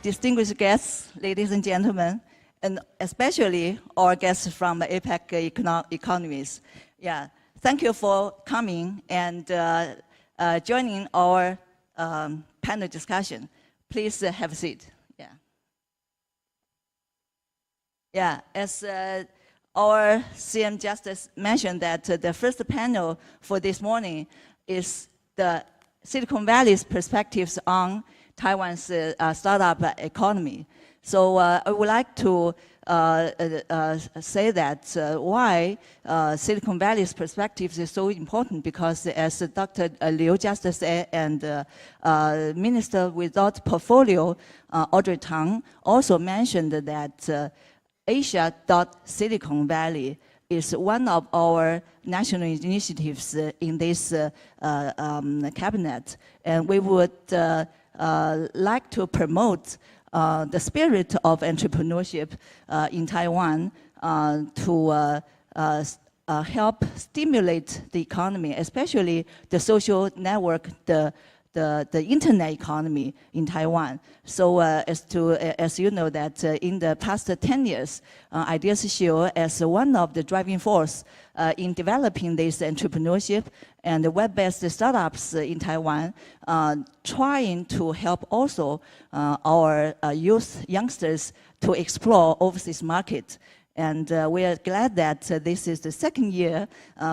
Distinguished guests, ladies and gentlemen, and especially our guests from APEC economies. Yeah, thank you for coming and joining our panel discussion. Please have a seat. Yeah, as our CM just mentioned that the first panel for this morning is the Silicon Valley's perspectives on Taiwan's startup economy. So I would like to say that why Silicon Valley's perspectives is so important, because as Dr. Liu just said, and Minister without Portfolio, Audrey Tang, also mentioned that Asia.Silicon Valley is one of our national initiatives in this cabinet, and we would like to promote the spirit of entrepreneurship in Taiwan to help stimulate the economy, especially the social network, the internet economy in Taiwan. So as you know that in the past 10 years, Ideas Show as one of the driving force in developing this entrepreneurship and the web-based startups in Taiwan, trying to help also our youngsters to explore overseas market. And we are glad that this is the second year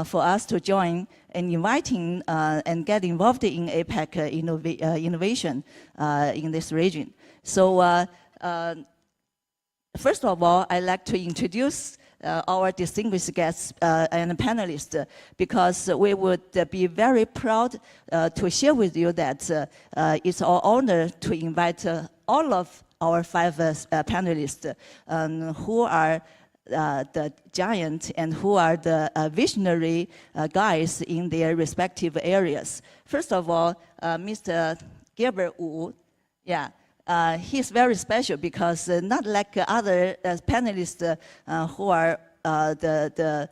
for us to join and inviting and get involved in APEC innovation in this region. So first of all, I'd like to introduce our distinguished guests and panelists, because we would be very proud to share with you that it's our honor to invite all of our 5 panelists who are the giant and who are the visionary guys in their respective areas. First of all, Mr. Gilbert Wu, he's very special because not like other panelists who are the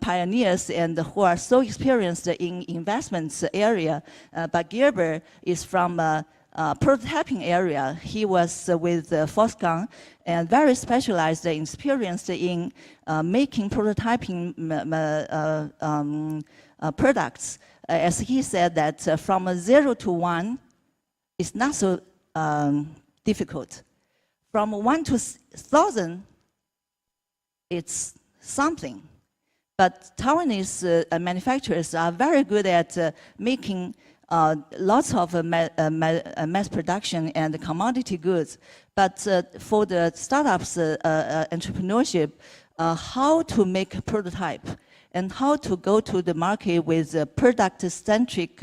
pioneers and who are so experienced in investments area, but Gilbert is from prototyping area. He was with Foxconn and very specialized and experienced in making prototyping products. As he said that from 0 to 1 is not so difficult. From 1 to 1,000, it's something. But Taiwanese manufacturers are very good at making lots of mass production and commodity goods. But for the startups entrepreneurship, how to make a prototype and how to go to the market with product-centric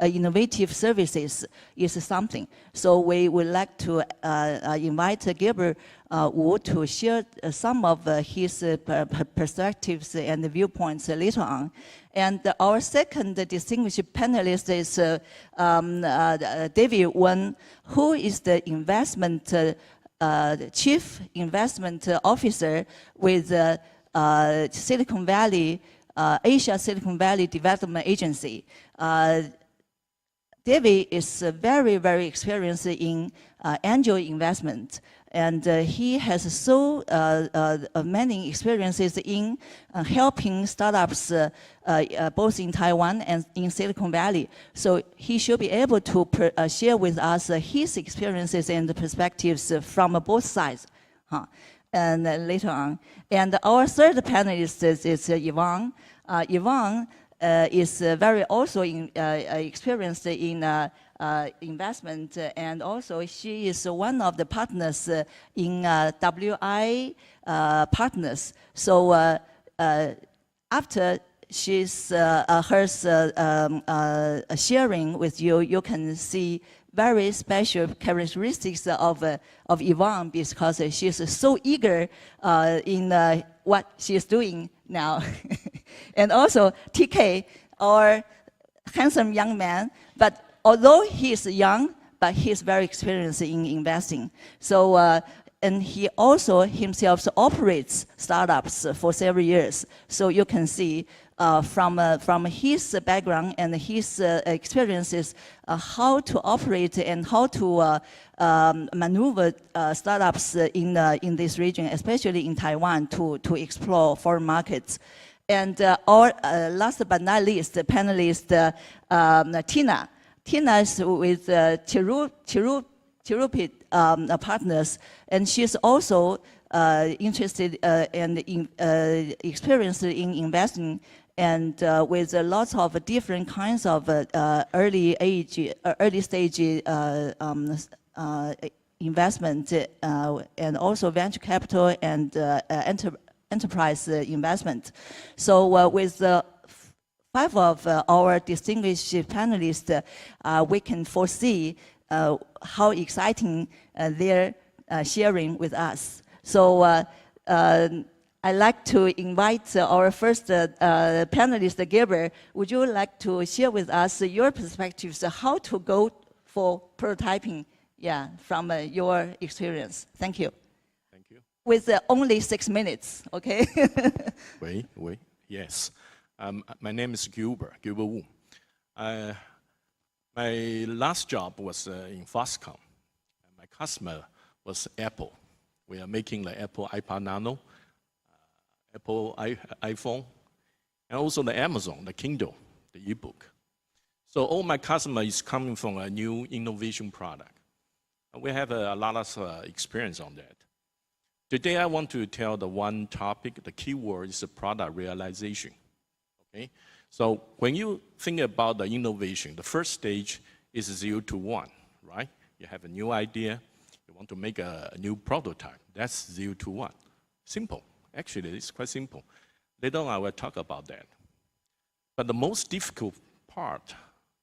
innovative services is something. So we would like to invite Gilbert Wu to share some of his perspectives and viewpoints later on. And our second distinguished panelist is David Wen, who is the Chief Investment Officer with Silicon Valley, Asia Silicon Valley Development Agency. David is very, very experienced in angel investment, and he has so many experiences in helping startups both in Taiwan and in Silicon Valley. So he should be able to share with us his experiences and perspectives from both sides. And later on. And our third panelist is Yvonne. Yvonne is very also experienced in investment, and also she is one of the partners in WI Partners. So after she's hers sharing with you, you can see very special characteristics of Yvonne, because she's so eager in what she's doing now. And also TK, our handsome young man, but although he is young, but he's very experienced in investing. So, and he also himself operates startups for several years. So you can see from his background and his experiences, how to operate and how to maneuver startups in this region, especially in Taiwan, to explore foreign markets. And our last but not least, the panelist Tina. Tina is with Cherupit Partners, and she's also interested and experienced in investing, and with lots of different kinds of early stage investment, and also venture capital and enterprise investment. So with 5 of our distinguished panelists, we can foresee how exciting they're sharing with us. So I'd like to invite our first panelist, Gilbert. Would you like to share with us your perspectives, how to go for prototyping, from your experience? Thank you. Thank you. With only 6 minutes, okay? Wait, yes. My name is Gilbert Wu. My last job was in Foxconn. My customer was Apple. We are making the Apple iPad Nano, Apple iPhone, and also the Amazon, the Kindle, the ebook. So all my customer is coming from a new innovation product. We have a lot of experience on that. Today I want to tell the one topic, the key word is the product realization. Okay? So when you think about the innovation, the first stage is 0 to 1, right? You have a new idea, you want to make a new prototype. That's 0 to 1. Simple. Actually, it's quite simple. Later on, I will talk about that. But the most difficult part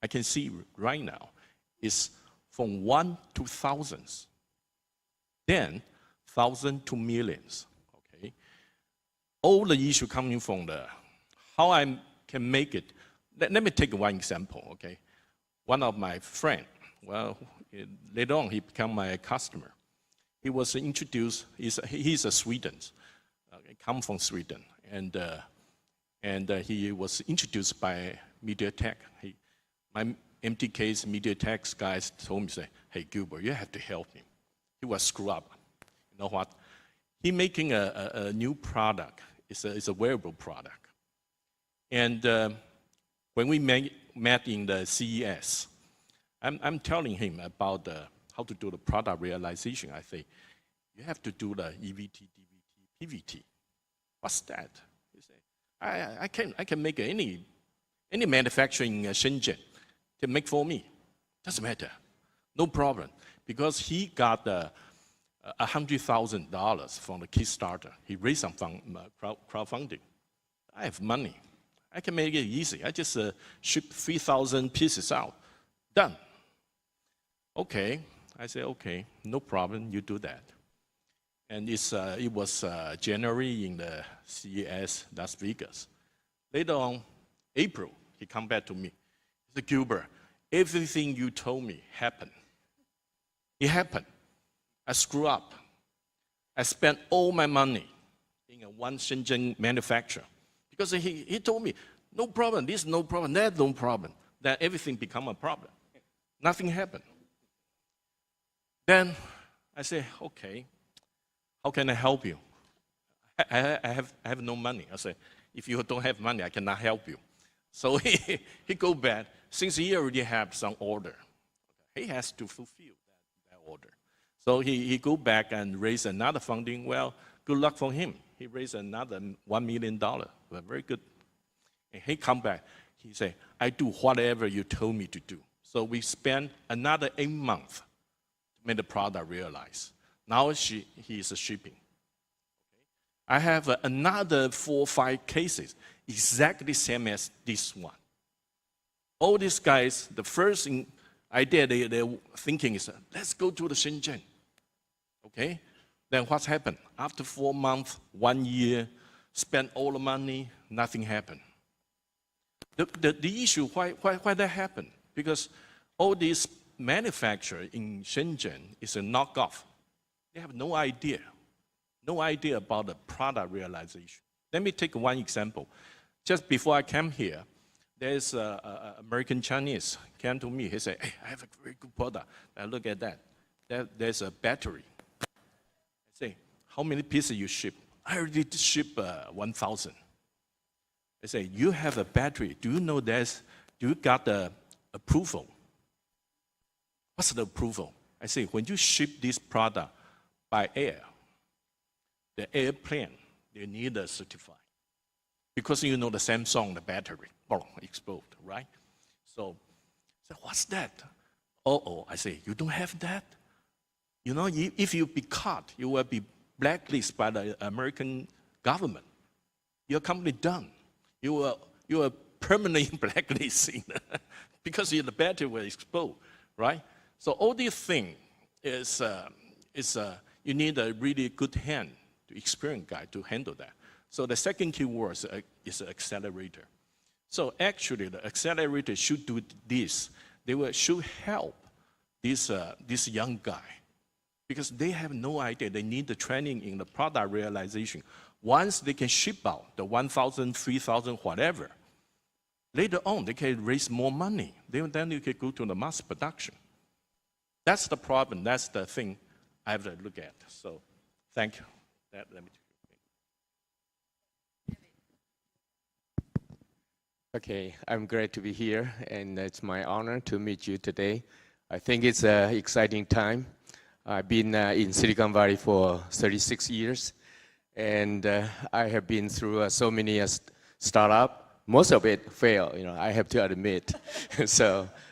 I can see right now is from 1 to thousands. Then 1,000 to millions. Okay? All the issue coming from the how I can make it. Let me take one example, okay? One of my friend, well, later on he became my customer. He was introduced, he's a Sweden, come from Sweden, and he was introduced by MediaTek. My MTK's MediaTek guys told me, say, hey Gilbert, you have to help him. He was screwed up. You know what? He making a new product. It's a wearable product. And when we met in the CES, I'm telling him about how to do the product realization. I say, you have to do the EVT, DVT, PVT. What's that? He say, I can make any manufacturing in Shenzhen to make for me. Doesn't matter, no problem, because he got $100,000 from the Kickstarter. He raised some crowdfunding. I have money. I can make it easy. I just ship 3,000 pieces out. Done. Okay. I say, okay, no problem. You do that. And it was January in the CES Las Vegas. Later on, April, he come back to me. He said, Gilbert, everything you told me happened. It happened. I screwed up. I spent all my money in a one Shenzhen manufacturer. Because he told me, no problem, this no problem, that no problem. Then everything become a problem. Nothing happened. Then I say, okay, how can I help you? I have no money. I say, if you don't have money, I cannot help you. So he go back. Since he already have some order, he has to fulfill that order. So he go back and raise another funding. Well, good luck for him. He raised another $1 million. Well, very good. And he come back. He say, I do whatever you told me to do. So we spent another 8 months to make the product realize. Now he is shipping. I have another 4 or 5 cases, exactly same as this one. All these guys, the first idea they're thinking is, let's go to the Shenzhen. Okay? Then what's happened? After 4 months, 1 year, spent all the money, nothing happened. The issue, why that happened? Because all these manufacturers in Shenzhen is a knockoff. They have no idea about the product realization. Let me take one example. just before I came here, there's an American Chinese came to me. He said, hey, I have a very good product. I look at that. There's a battery. I say, how many pieces you ship? I already ship 1,000. I say, you have a battery. Do you know do you got the approval? What's the approval? I say, when you ship this product by air, the airplane, they need a certificate. Because you know the Samsung, the battery, explode, right? So, what's that? Oh, I say, you don't have that? You know, if you be caught, you will be blacklisted by the American government. Your company done. You are permanently blacklisted because the battery will explode, right? So all these things you need a really good hand, experienced guy to handle that. So the second key word is accelerator. So actually, the accelerator should do this. Should help this young guy because they have no idea. They need the training in the product realization. Once they can ship out the 1,000, 3,000, whatever, later on they can raise more money. Then you can go to the mass production. That's the problem. That's the thing I have to look at. So, thank you. Let me. Okay, I'm glad to be here, and it's my honor to meet you today. I think it's an exciting time. I've been in Silicon Valley for 36 years, and I have been through so many startups. Most of it failed, I have to admit.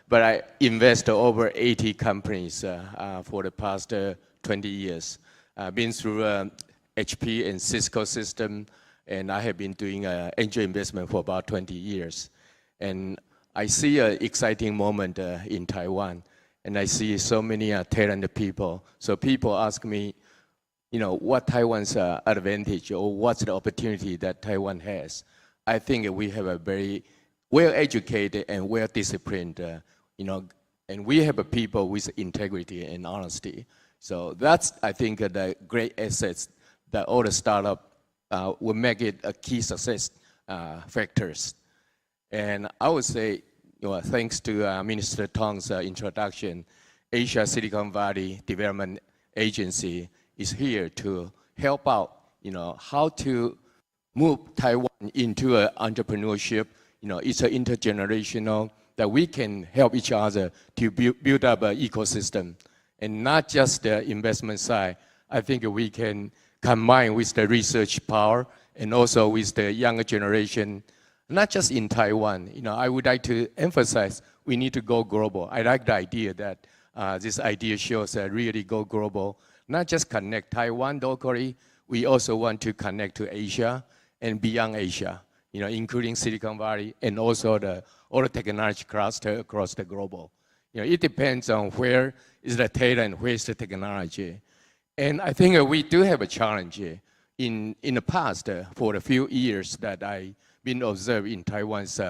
But I invest over 80 companies for the past 20 years. I've been through HP and Cisco system, and I have been doing angel investment for about 20 years. And I see an exciting moment in Taiwan, and I see so many talented people. So people ask me, what Taiwan's advantage or what's the opportunity that Taiwan has. I think we have a very well-educated and well-disciplined, and we have a people with integrity and honesty. So that's, I think, the great assets that all the startup will make it a key success factors. And I would say, thanks to Minister Tong's introduction, Asia Silicon Valley Development Agency is here to help out, how to move Taiwan into entrepreneurship. It's an intergenerational that we can help each other to build up an ecosystem. And not just the investment side, I think we can combine with the research power and also with the younger generation, not just in Taiwan. I would like to emphasize we need to go global. I like the idea that this idea shows really go global, not just connect Taiwan locally, we also want to connect to Asia and beyond Asia, including Silicon Valley and also all the technology cluster across the global. It depends on where is the talent, where is the technology. And I think we do have a challenge in the past for a few years that I've been observed in Taiwan's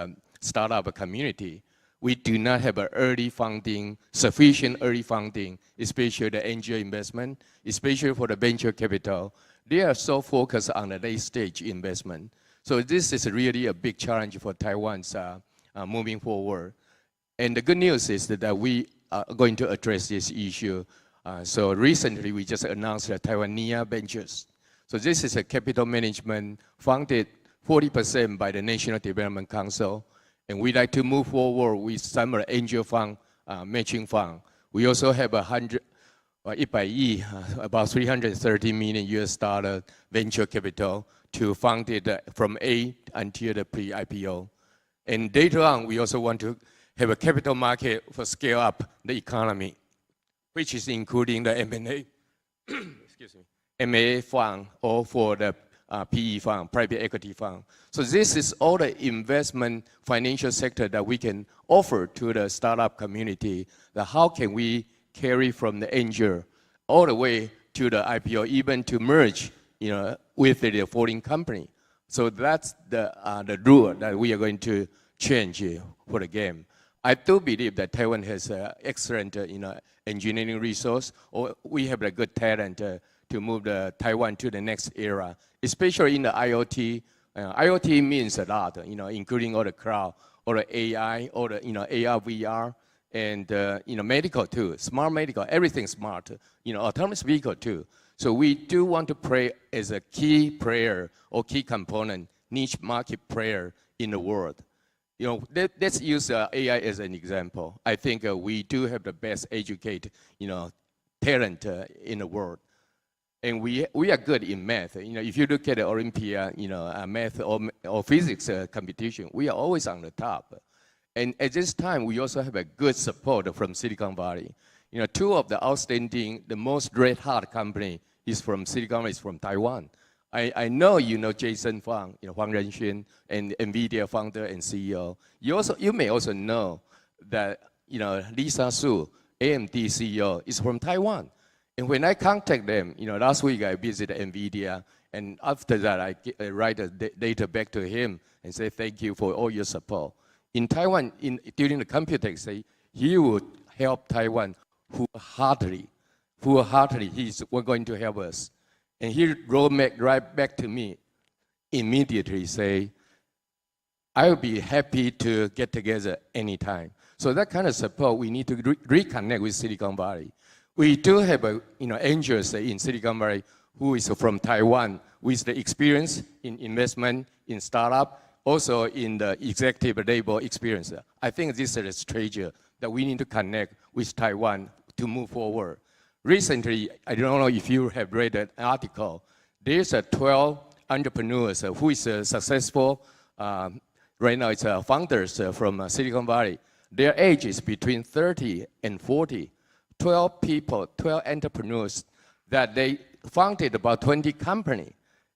startup community. We do not have sufficient early funding, especially the angel investment, especially for the venture capital. They are so focused on the late stage investment. So this is really a big challenge for Taiwan's moving forward. And the good news is that we are going to address this issue. So recently, we just announced the Taiwania Ventures. So this is a capital management funded 40% by the National Development Council. And we'd like to move forward with some angel fund, matching fund. We also have about 330 million US dollar venture capital to fund it from A until the pre-IPO. And later on, we also want to have a capital market for scale up the economy, which is including the M&A, M&A fund or for the PE fund, private equity fund. So this is all the investment financial sector that we can offer to the startup community. How can we carry from the angel all the way to the IPO, even to merge, with the foreign company. So that's the rule that we are going to change for the game. I do believe that Taiwan has excellent, engineering resource, or we have a good talent to move Taiwan to the next era, especially in the IoT, IoT means a lot, including all the cloud, all the AI, all the AR, VR, and medical too. Smart medical, everything smart. Autonomous vehicle too. So we do want to play as a key player or key component, niche market player in the world. Let's use AI as an example. I think we do have the best educated, talent in the world. And we are good in math. If you look at the Olympia, math or physics competition, we are always on the top. And at this time, we also have a good support from Silicon Valley. Two of the outstanding, the most red hot company is from Silicon Valley, is from Taiwan. I know you know Jason Fang, Huang Renxuan, and NVIDIA founder and CEO. You may also know that Lisa Su, AMD CEO, is from Taiwan. And when I contact them, last week I visited NVIDIA, and after that I write a letter back to him and say thank you for all your support. In Taiwan, during the Computex, say he would help Taiwan wholeheartedly. He's going to help us. And he wrote right back to me immediately, say, I will be happy to get together anytime. So that kind of support, we need to reconnect with Silicon Valley. We do have angels in Silicon Valley who is from Taiwan with the experience in investment, in startup, also in the executive labor experience. I think this is a treasure that we need to connect with Taiwan to move forward. Recently, I don't know if you have read an article. There's 12 entrepreneurs who is successful. Right now, it's founders from Silicon Valley. Their age is between 30 and 40. 12 people, 12 entrepreneurs that they founded about 20 companies.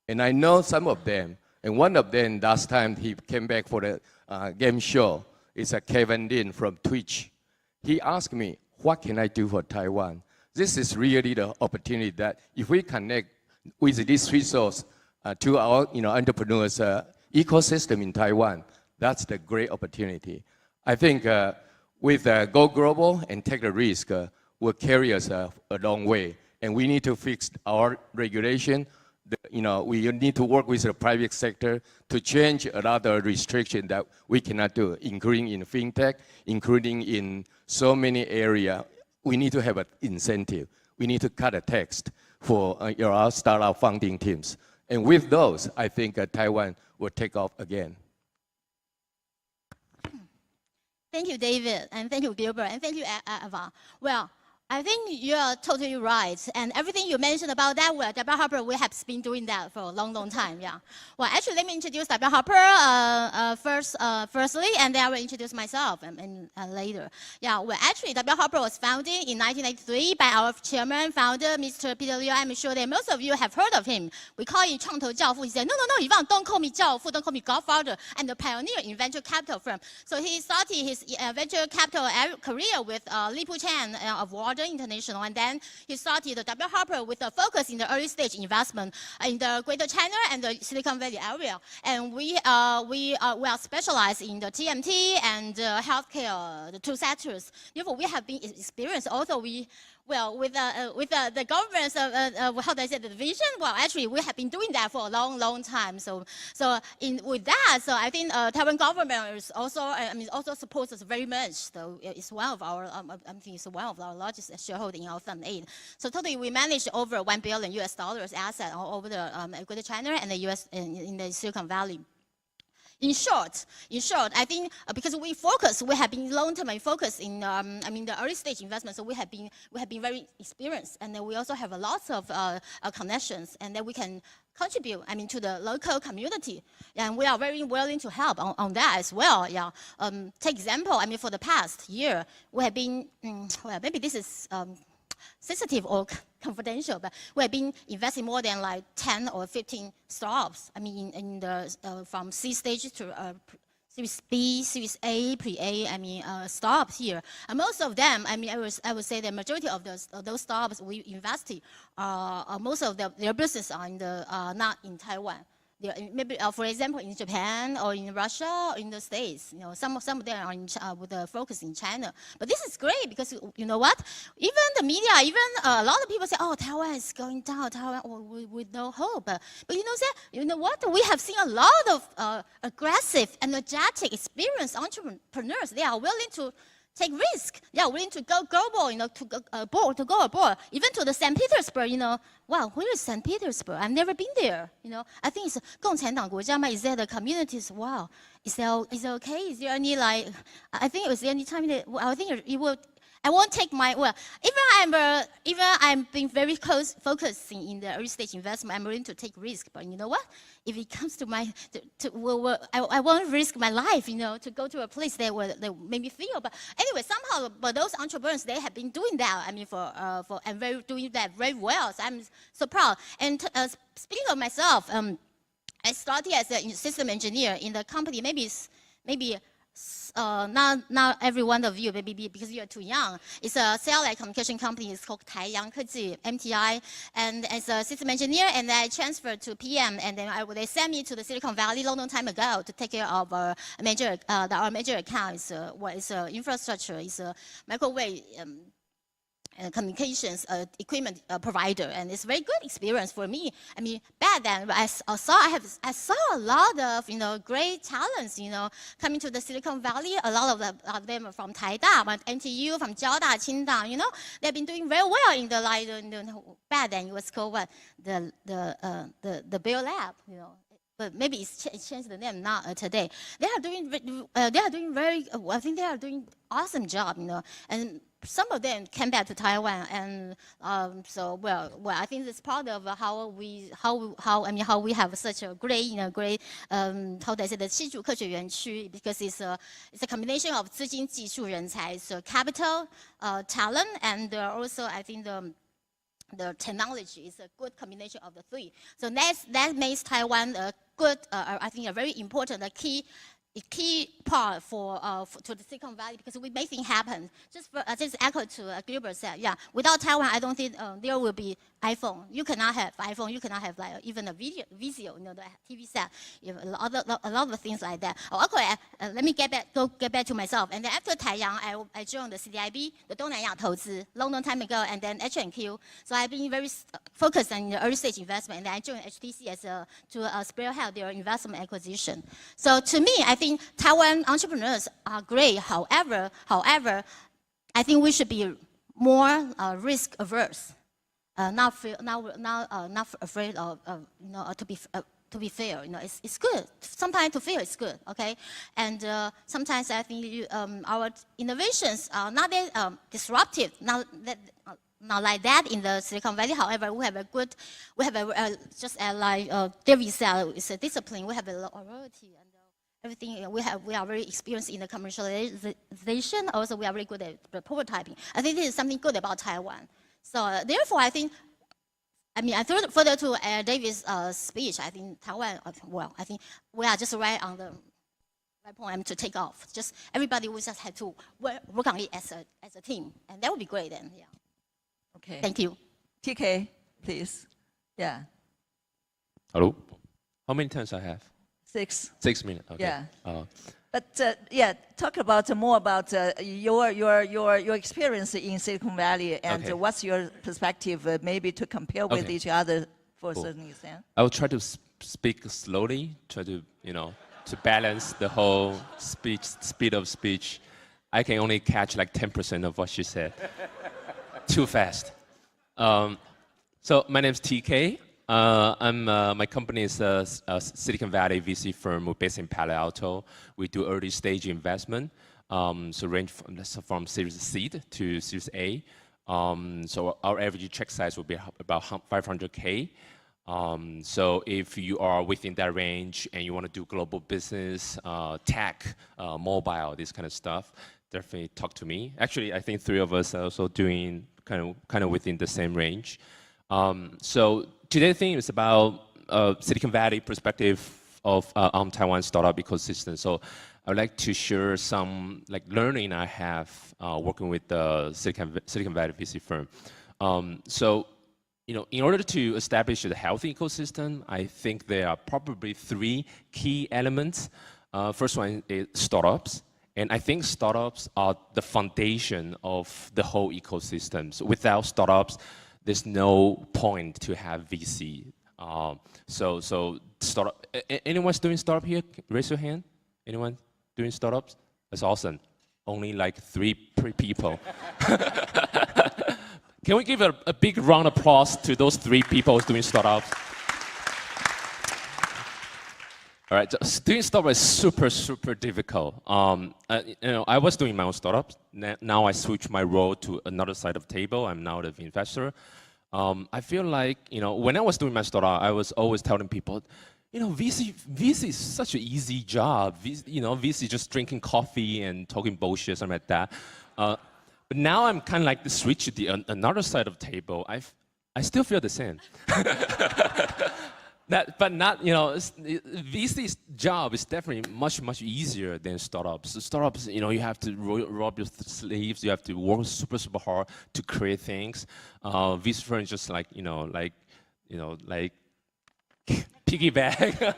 And I know some of them. And one of them, last time he came back for the game show, is Kevin Lin from Twitch. He asked me, what can I do for Taiwan? This is really the opportunity that if we connect with this resource to our entrepreneurs ecosystem in Taiwan, that's the great opportunity. I think with Go Global and take the risk will carry us a long way. And we need to fix our regulation. We need to work with the private sector to change a lot of restrictions that we cannot do, including in fintech, including in so many areas. We need to have an incentive. We need to cut a tax for our startup funding teams. And with those, I think Taiwan will take off again. Thank you, David, and thank you, Gilbert, and thank you, Eva. Well, I think you're totally right. And everything you mentioned about that, well, W. Harper, we have been doing that for a long, long time, yeah. Well, actually, let me introduce W. Harper firstly, and then I will introduce myself later. Yeah, well, actually, W. Harper was founded in 1993 by our chairman, founder, Mr. Peter Liu. I'm sure that most of you have heard of him. We call him 创投教父. He said, no, Yvonne, don't call me 教父, don't call me godfather. I'm the pioneer in venture capital firm. So he started his venture capital career with Lipu Chen of Water International, and then he started the W. Harper with a focus in the early stage investment in the Greater China and the Silicon Valley area. And we are specialized in the TMT and healthcare, the two sectors. Therefore, we have been experienced. Also, with the government's how do I say, the vision? Well, actually, we have been doing that for a long, long time. So with that, so I think Taiwan government is also, also supports us very much. So it's one of our, I think it's one of our largest shareholder in our Fund 8. So totally, we managed over $1 billion asset all over the Greater China and the US in the Silicon Valley. In short, I think because we have been long-term focused in, the early stage investment. So we have been very experienced, and then we also have a lot of connections, and then we can contribute, to the local community, and we are very willing to help on that as well. Yeah. Take example. For the past year, we have been, well, maybe this is sensitive or confidential, but we have been investing more than like 10 or 15 startups. In the from C stage to Series B, Series A, Pre-A. Startups here, and most of them. I would say the majority of those startups we invested, most of their business are not in Taiwan. maybe, for example, in Japan or in Russia or in the States, some of them are with a focus in China. But this is great because you know what? Even the media, even a lot of people say, "Oh, Taiwan is going down. Taiwan with no hope." But you know what? We have seen a lot of aggressive, energetic, experienced entrepreneurs. They are willing to take risk. They are willing to go global, to go abroad, even to the St. Petersburg. Wow, where is St. Petersburg? I've never been there. I think it's 共产党国家嘛. Is there the communities? Wow, is it okay? Is there any I think it was the only time that I think it will. I won't take even I'm being very close focusing in the early stage investment. I'm willing to take risk, but you know what? If it comes to I won't risk my life, to go to a place that will make me feel. But anyway, somehow, but those entrepreneurs, they have been doing that. I mean, doing that very well. So I'm so proud. And speaking of myself, I started as a system engineer in the company. Maybe. Not every one of you, maybe because you're too young. It's a satellite communication company. It's called 台阳科技 (MTI). And as a system engineer, and I transferred to PM, and then they sent me to the Silicon Valley long time ago to take care of our major account. It's infrastructure. It's a microwave. Communications equipment provider, and it's a very good experience for me. I mean, back then I saw a lot of great talents coming to the Silicon Valley. A lot of them are from Taida, from NTU, from Jiaoda, Qingdang. They've been doing very well in the back then it was called the Bell Lab. But maybe it's changed the name now today. They are doing very. I think they are doing awesome job. And some of them came back to Taiwan, and I think it's part of how we have such a great how do I say, the 矽谷科学园区, because it's a combination of 资金技术人才, so capital, talent, and also I think the technology is a good combination of the three. So that makes Taiwan a good, I think a very important, a key part to the Silicon Valley, because we make things happen. Just echo to Gilbert said, yeah. Without Taiwan, I don't think there will be iPhone. You cannot have iPhone. You cannot have even a video, the TV set. A lot of things like that. Okay, let me get back to myself. And then after Taiyang, I joined the CDIB, the 东南亚投资, long time ago, and then H&Q. So I've been very focused on the early stage investment, and then I joined HTC to spearhead their investment acquisition. So to me, I think Taiwan entrepreneurs are great. However, I think we should be more risk averse. Not afraid of to be fair. It's good. Sometimes to fail is good. Okay, and sometimes I think our innovations are not that disruptive. Not like that in the Silicon Valley. However, we have just like David said, it's a discipline. We have a loyalty and everything. We are very experienced in the commercialization. Also, we are very good at the prototyping. I think this is something good about Taiwan. So therefore, I think, further to David's speech, I think Taiwan, I think we are just right on the right point to take off. Just everybody will just have to work on it as a team, and that would be great then. Yeah. Okay. Thank you. TK, please. Yeah. Hello. How many times I have? 6. 6 minutes. Okay. Yeah. But talk more about your experience in Silicon Valley, and okay. What's your perspective, maybe to compare with okay. each other for cool. a certain extent. I will try to speak slowly, try to to balance the whole speed of speech. I can only catch like 10% of what she said. Too fast. So my name is TK. My company is a Silicon Valley VC firm. We're based in Palo Alto. We do early stage investment, so range from Series Seed to Series A. So our average check size will be about 500K. So if you are within that range and you want to do global business, tech, mobile, this kind of stuff, definitely talk to me. Actually, I think 3 of us are also doing kind of within the same range. So today's thing is about Silicon Valley perspective of Taiwan startup ecosystem. So I would like to share some learning I have working with the Silicon Valley VC firm. So in order to establish a healthy ecosystem, I think there are probably 3 key elements. First one is startups. And I think startups are the foundation of the whole ecosystem. So without startups, there's no point to have VC. So startup. Anyone's doing startup here? Raise your hand. Anyone doing startups? That's awesome. Only like 3 people. Can we give a big round of applause to those 3 people who's doing startups? All right, doing startup is super difficult. I was doing my own startups. Now I switched my role to another side of the table. I'm now the investor. I feel like, when I was doing my startup, I was always telling people, VC is such an easy job. VC just drinking coffee and talking bullshit, something like that. But now I'm kind of like the switch to the another side of the table. I still feel the same. But not, VC's job is definitely much easier than startups. Startups, you have to roll up your sleeves. You have to work super hard to create things. VC firms just like piggyback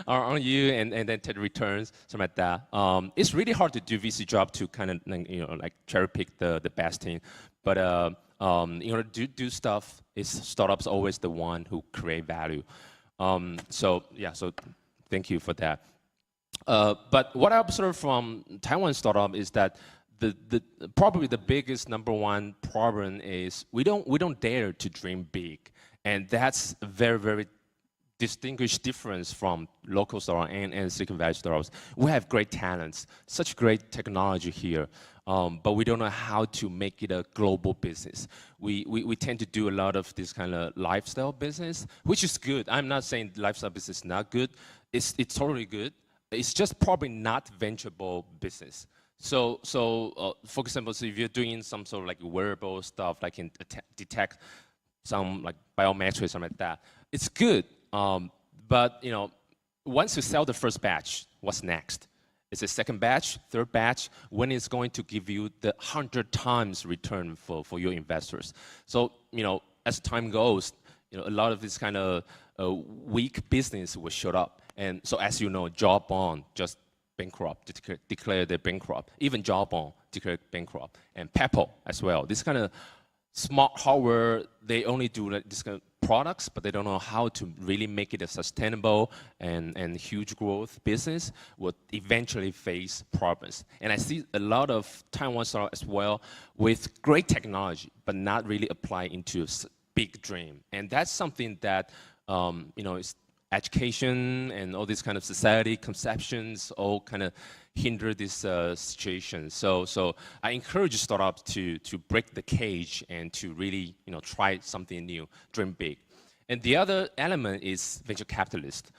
on you and then take returns, something like that. It's really hard to do VC job to kind of like cherry pick the best thing. But in order to do stuff, startups always the one who create value. So thank you for that. But what I observed from Taiwan startup is that probably the biggest #1 problem is we don't dare to dream big, and that's a very distinguished difference from local startups and Silicon Valley startups. We have great talents, such great technology here, but we don't know how to make it a global business. We tend to do a lot of this kind of lifestyle business, which is good. I'm not saying lifestyle business is not good. It's totally good. It's just probably not venturable business. So for example, if you're doing some sort of like wearable stuff, like can detect some like biometrics, something like that, it's good. But once you sell the first batch, what's next? Is it second batch, third batch? When it's going to give you the 100 times return for your investors? So as time goes, a lot of this kind of weak business will show up. And so as you know, Jawbone just bankrupt, declared they're bankrupt. Even Jawbone declared bankrupt, and Pepper as well. This kind of smart hardware, they only do like this kind of products, but they don't know how to really make it a sustainable and huge growth business, will eventually face problems. And I see a lot of Taiwan startups as well with great technology, but not really apply into a big dream. And that's something that, is education and all these kind of society conceptions all kind of hinder this situation. So I encourage startups to break the cage and to really try something new, dream big. And the other element is venture capitalists.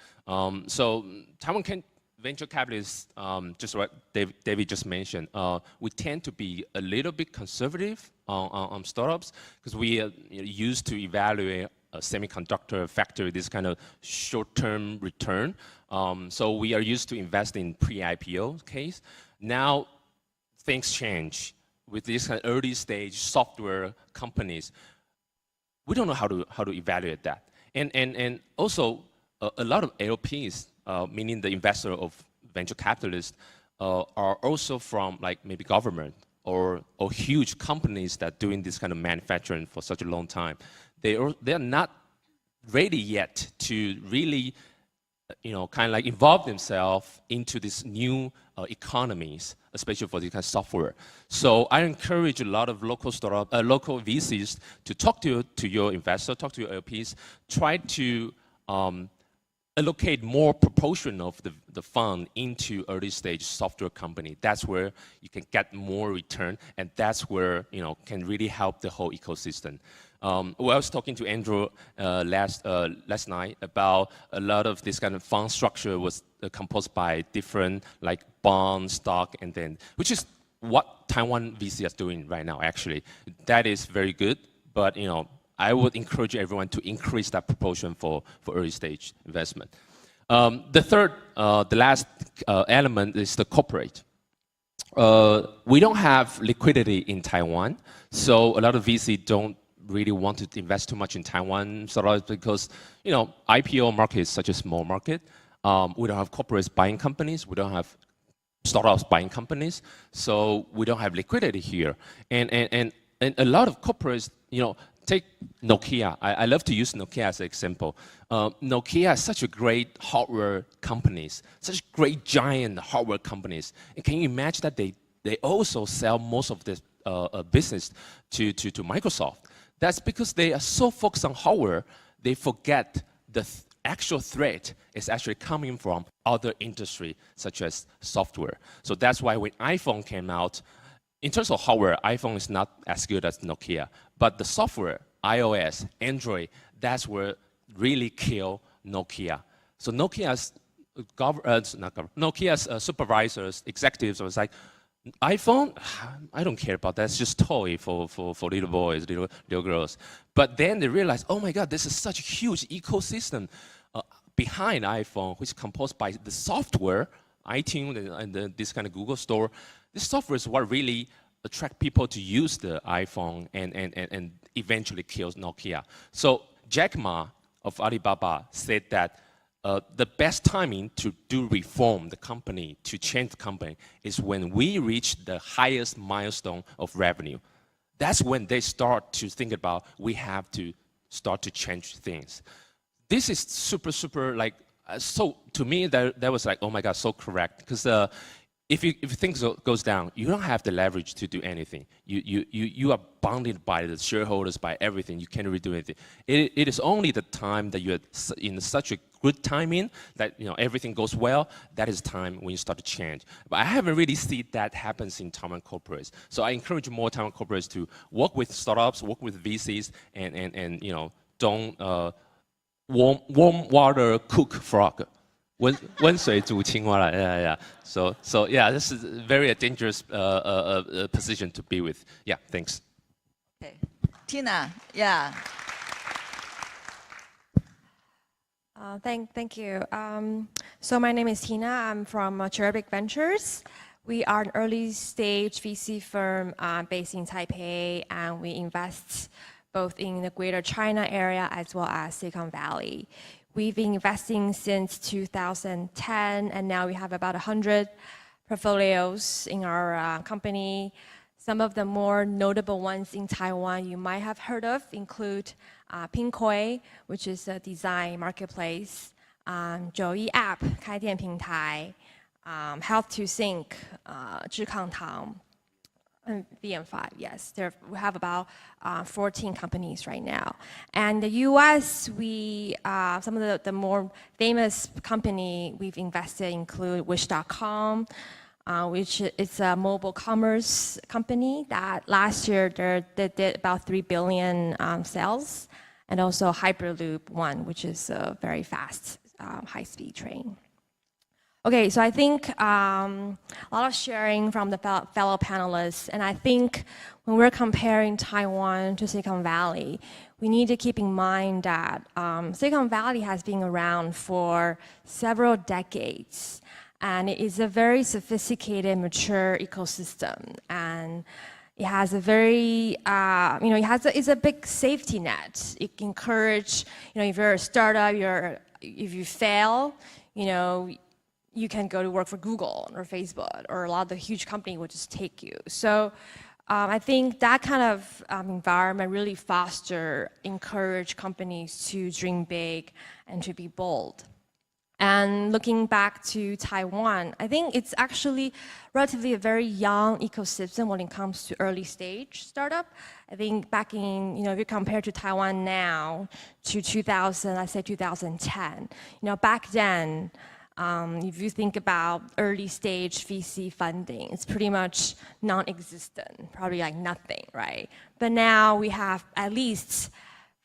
So Taiwan venture capitalists, just what David just mentioned, we tend to be a little bit conservative on startups because we are used to evaluate a semiconductor factory, this kind of short-term return. So we are used to invest in pre-IPO case. Now things change with these kind of early stage software companies. We don't know how to evaluate that. And also a lot of LPs, meaning the investor of venture capitalists, are also from like maybe government or huge companies that doing this kind of manufacturing for such a long time. They're not ready yet to really, kind of like involve themselves into this new economies, especially for this kind of software. So I encourage a lot of local startup, local VCs to talk to your investor, talk to your LPs, try to allocate more proportion of the fund into early stage software company. That's where you can get more return, and that's where can really help the whole ecosystem. I was talking to Andrew last night about a lot of this kind of fund structure was composed by different like bond, stock, and then, which is what Taiwan VC is doing right now, actually. That is very good, but I would encourage everyone to increase that proportion for early stage investment. The last element is the corporate. We don't have liquidity in Taiwan, so a lot of VC don't really want to invest too much in Taiwan startups because, you know, IPO market is such a small market. We don't have corporates buying companies. We don't have startups buying companies. So we don't have liquidity here. And a lot of corporates, you know, take Nokia. I love to use Nokia as an example. Nokia is such a great hardware companies, such great giant hardware companies. And can you imagine that they also sell most of this business to Microsoft? That's because they are so focused on hardware, they forget the actual threat is actually coming from other industry, such as software. So that's why when iPhone came out, in terms of hardware, iPhone is not as good as Nokia. But the software, iOS, Android, that's where really kill Nokia. So Nokia's supervisors, executives was like, iPhone, I don't care about that. It's just toy for little boys, little girls. But then they realized, oh my God, this is such a huge ecosystem behind iPhone, which is composed by the software, iTunes and this kind of Google Store. This software is what really attract people to use the iPhone and eventually kills Nokia. So Jack Ma of Alibaba said that the best timing to do reform the company, to change the company, is when we reach the highest milestone of revenue. That's when they start to think about, we have to start to change things. This is super, like, so to me, that was like, oh my God, so correct. Because if things goes down, you don't have the leverage to do anything. You are bounded by the shareholders, by everything. You can't really do anything. It is only the time that you're in such a good timing that, you know, everything goes well. That is time when you start to change. But I haven't really seen that happens in Taiwan corporates. So I encourage more Taiwan corporates to work with startups, work with VCs, and you know, don't warm water cook frog. 温水煮青蛙啦, yeah. So yeah, this is very dangerous position to be with. Yeah, thanks. Okay, Tina, yeah. Thank you. So my name is Tina. I'm from Cherubic Ventures. We are an early stage VC firm based in Taipei, and we invest both in the Greater China area as well as Silicon Valley. We've been investing since 2010, and now we have about 100 portfolios in our company. Some of the more notable ones in Taiwan you might have heard of include Pinkoi, which is a design marketplace, 91 App, 开店平台, Health to Sync, 智康堂, and VM5, yes. We have about 14 companies right now. And the US, some of the more famous company we've invested include Wish.com, which is a mobile commerce company that last year they did about 3 billion sales, and also Hyperloop One, which is a very fast high-speed train. Okay, so I think a lot of sharing from the fellow panelists, and I think when we're comparing Taiwan to Silicon Valley, we need to keep in mind that Silicon Valley has been around for several decades, and it is a very sophisticated, mature ecosystem, and it has a very, it's a big safety net. It encourages, if you're a startup, if you fail, you can go to work for Google or Facebook, or a lot of the huge company will just take you. So I think that kind of environment really encourage companies to dream big and to be bold. And looking back to Taiwan, I think it's actually relatively a very young ecosystem when it comes to early stage startup. I think back in, if you compare to Taiwan now to 2010, back then, if you think about early stage VC funding, it's pretty much non-existent, probably like nothing, right? But now we have at least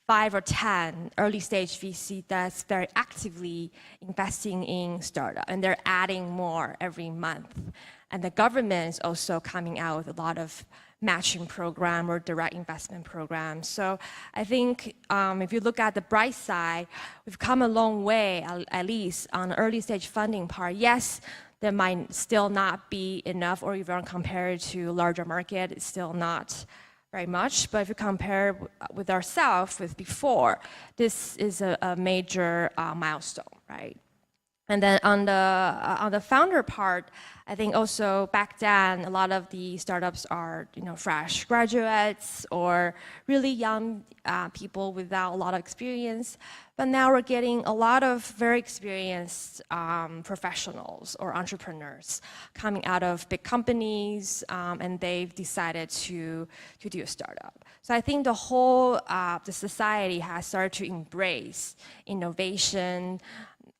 5 or 10 early stage VC that's very actively investing in startup, and they're adding more every month. And the government is also coming out with a lot of matching program or direct investment programs. So I think if you look at the bright side, we've come a long way, at least on the early stage funding part. Yes, there might still not be enough, or if you want to compare it to larger market, it's still not very much, but if you compare with ourselves with before, this is a major milestone, right? And then on the founder part, I think also back then a lot of the startups are fresh graduates or really young people without a lot of experience. But now we're getting a lot of very experienced professionals or entrepreneurs coming out of big companies, and they've decided to do a startup. So I think the whole the society has started to embrace innovation.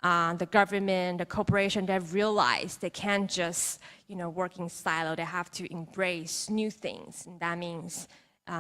The government, the corporation, they've realized they can't just work in silo. They have to embrace new things, and that means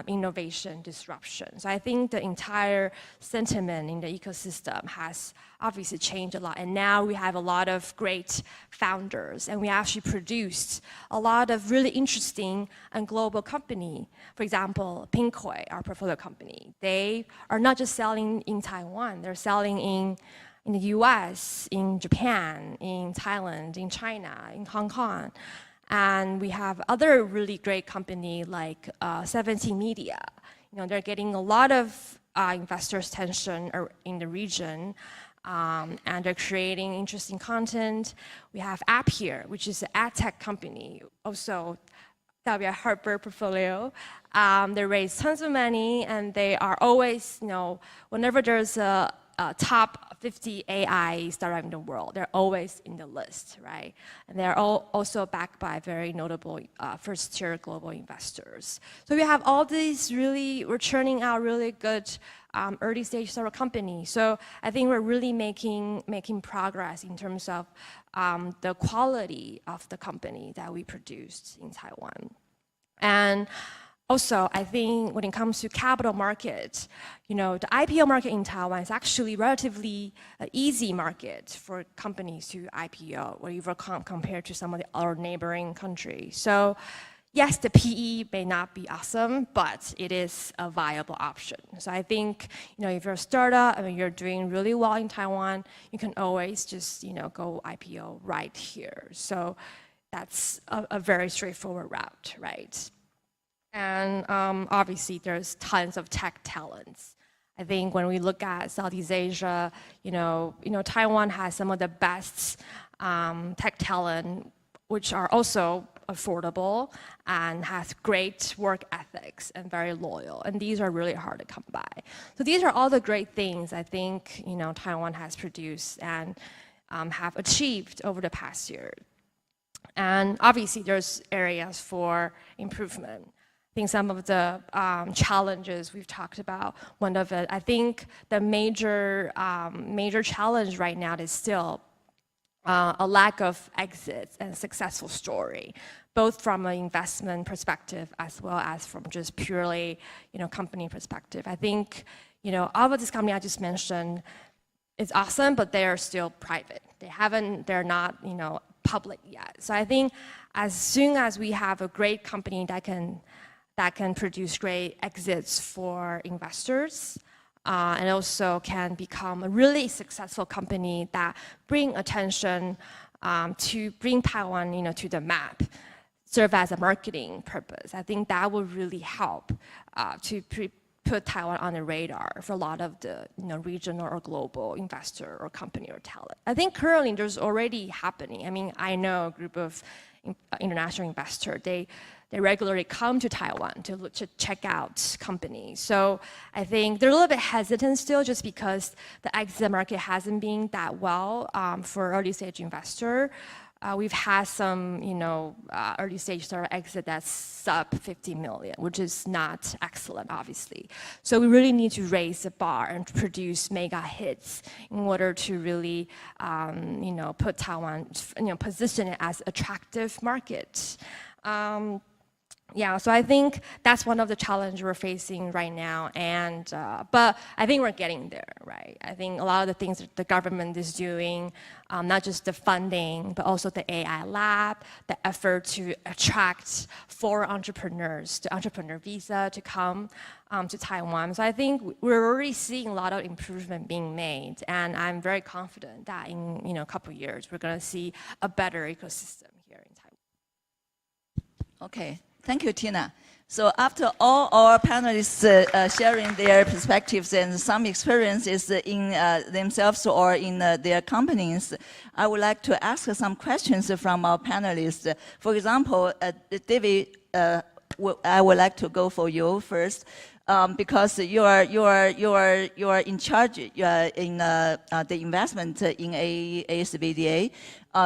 innovation, disruption. So I think the entire sentiment in the ecosystem has obviously changed a lot. And now we have a lot of great founders, and we actually produced a lot of really interesting and global company. For example, Pinkoi, our portfolio company, they are not just selling in Taiwan, they're selling in the US, in Japan, in Thailand, in China, in Hong Kong. And we have other really great companies like 17 Media. They're getting a lot of investors' attention in the region, and they're creating interesting content. We have App Here, which is an ad tech company, also W. Harper portfolio. They raise tons of money, and they are always, whenever there's a top 50 AI startup in the world, they're always in the list, right? And they're also backed by very notable first-tier global investors. So we have all these we're churning out really good early-stage startup companies. So I think we're really making progress in terms of the quality of the company that we produced in Taiwan. And also, I think when it comes to capital market, the IPO market in Taiwan is actually relatively an easy market for companies to IPO, or even compared to some of our neighboring countries. So yes, the PE may not be awesome, but it is a viable option. So I think, if you're a startup and you're doing really well in Taiwan, you can always just, go IPO right here. So that's a very straightforward route, right? And obviously, there's tons of tech talents. I think when we look at Southeast Asia, Taiwan has some of the best tech talent, which are also affordable and has great work ethics and very loyal. And these are really hard to come by. So these are all the great things I think Taiwan has produced and have achieved over the past year. And obviously, there's areas for improvement. I think some of the challenges we've talked about, one of it, I think the major challenge right now is still a lack of exits and successful story, both from an investment perspective as well as from just purely, company perspective. I think, all of this company I just mentioned is awesome, but they are still private. They're not, public yet. So I think as soon as we have a great company that can produce great exits for investors, and also can become a really successful company that bring attention to bring Taiwan, to the map, serve as a marketing purpose. I think that will really help to put Taiwan on the radar for a lot of the regional or global investor or company or talent. I think currently there's already happening. I mean, I know a group of international investors. They regularly come to Taiwan to check out companies. So I think they're a little bit hesitant still just because the exit market hasn't been that well for early stage investor. We've had some, early stage startup exit that's sub 50 million, which is not excellent, obviously. So we really need to raise the bar and produce mega hits in order to really, put Taiwan, position it as attractive market. Yeah, so I think that's one of the challenges we're facing right now, and but I think we're getting there, right? I think a lot of the things that the government is doing, not just the funding, but also the AI lab, the effort to attract foreign entrepreneurs, the entrepreneur visa to come to Taiwan. So I think we're already seeing a lot of improvement being made, and I'm very confident that in a couple of years we're going to see a better ecosystem here in Taiwan. Okay. Thank you, Tina. So after all our panelists sharing their perspectives and some experiences in themselves or in their companies, I would like to ask some questions from our panelists. For example, David, I would like to go for you first. Because you are in charge in the investment in ASBDA.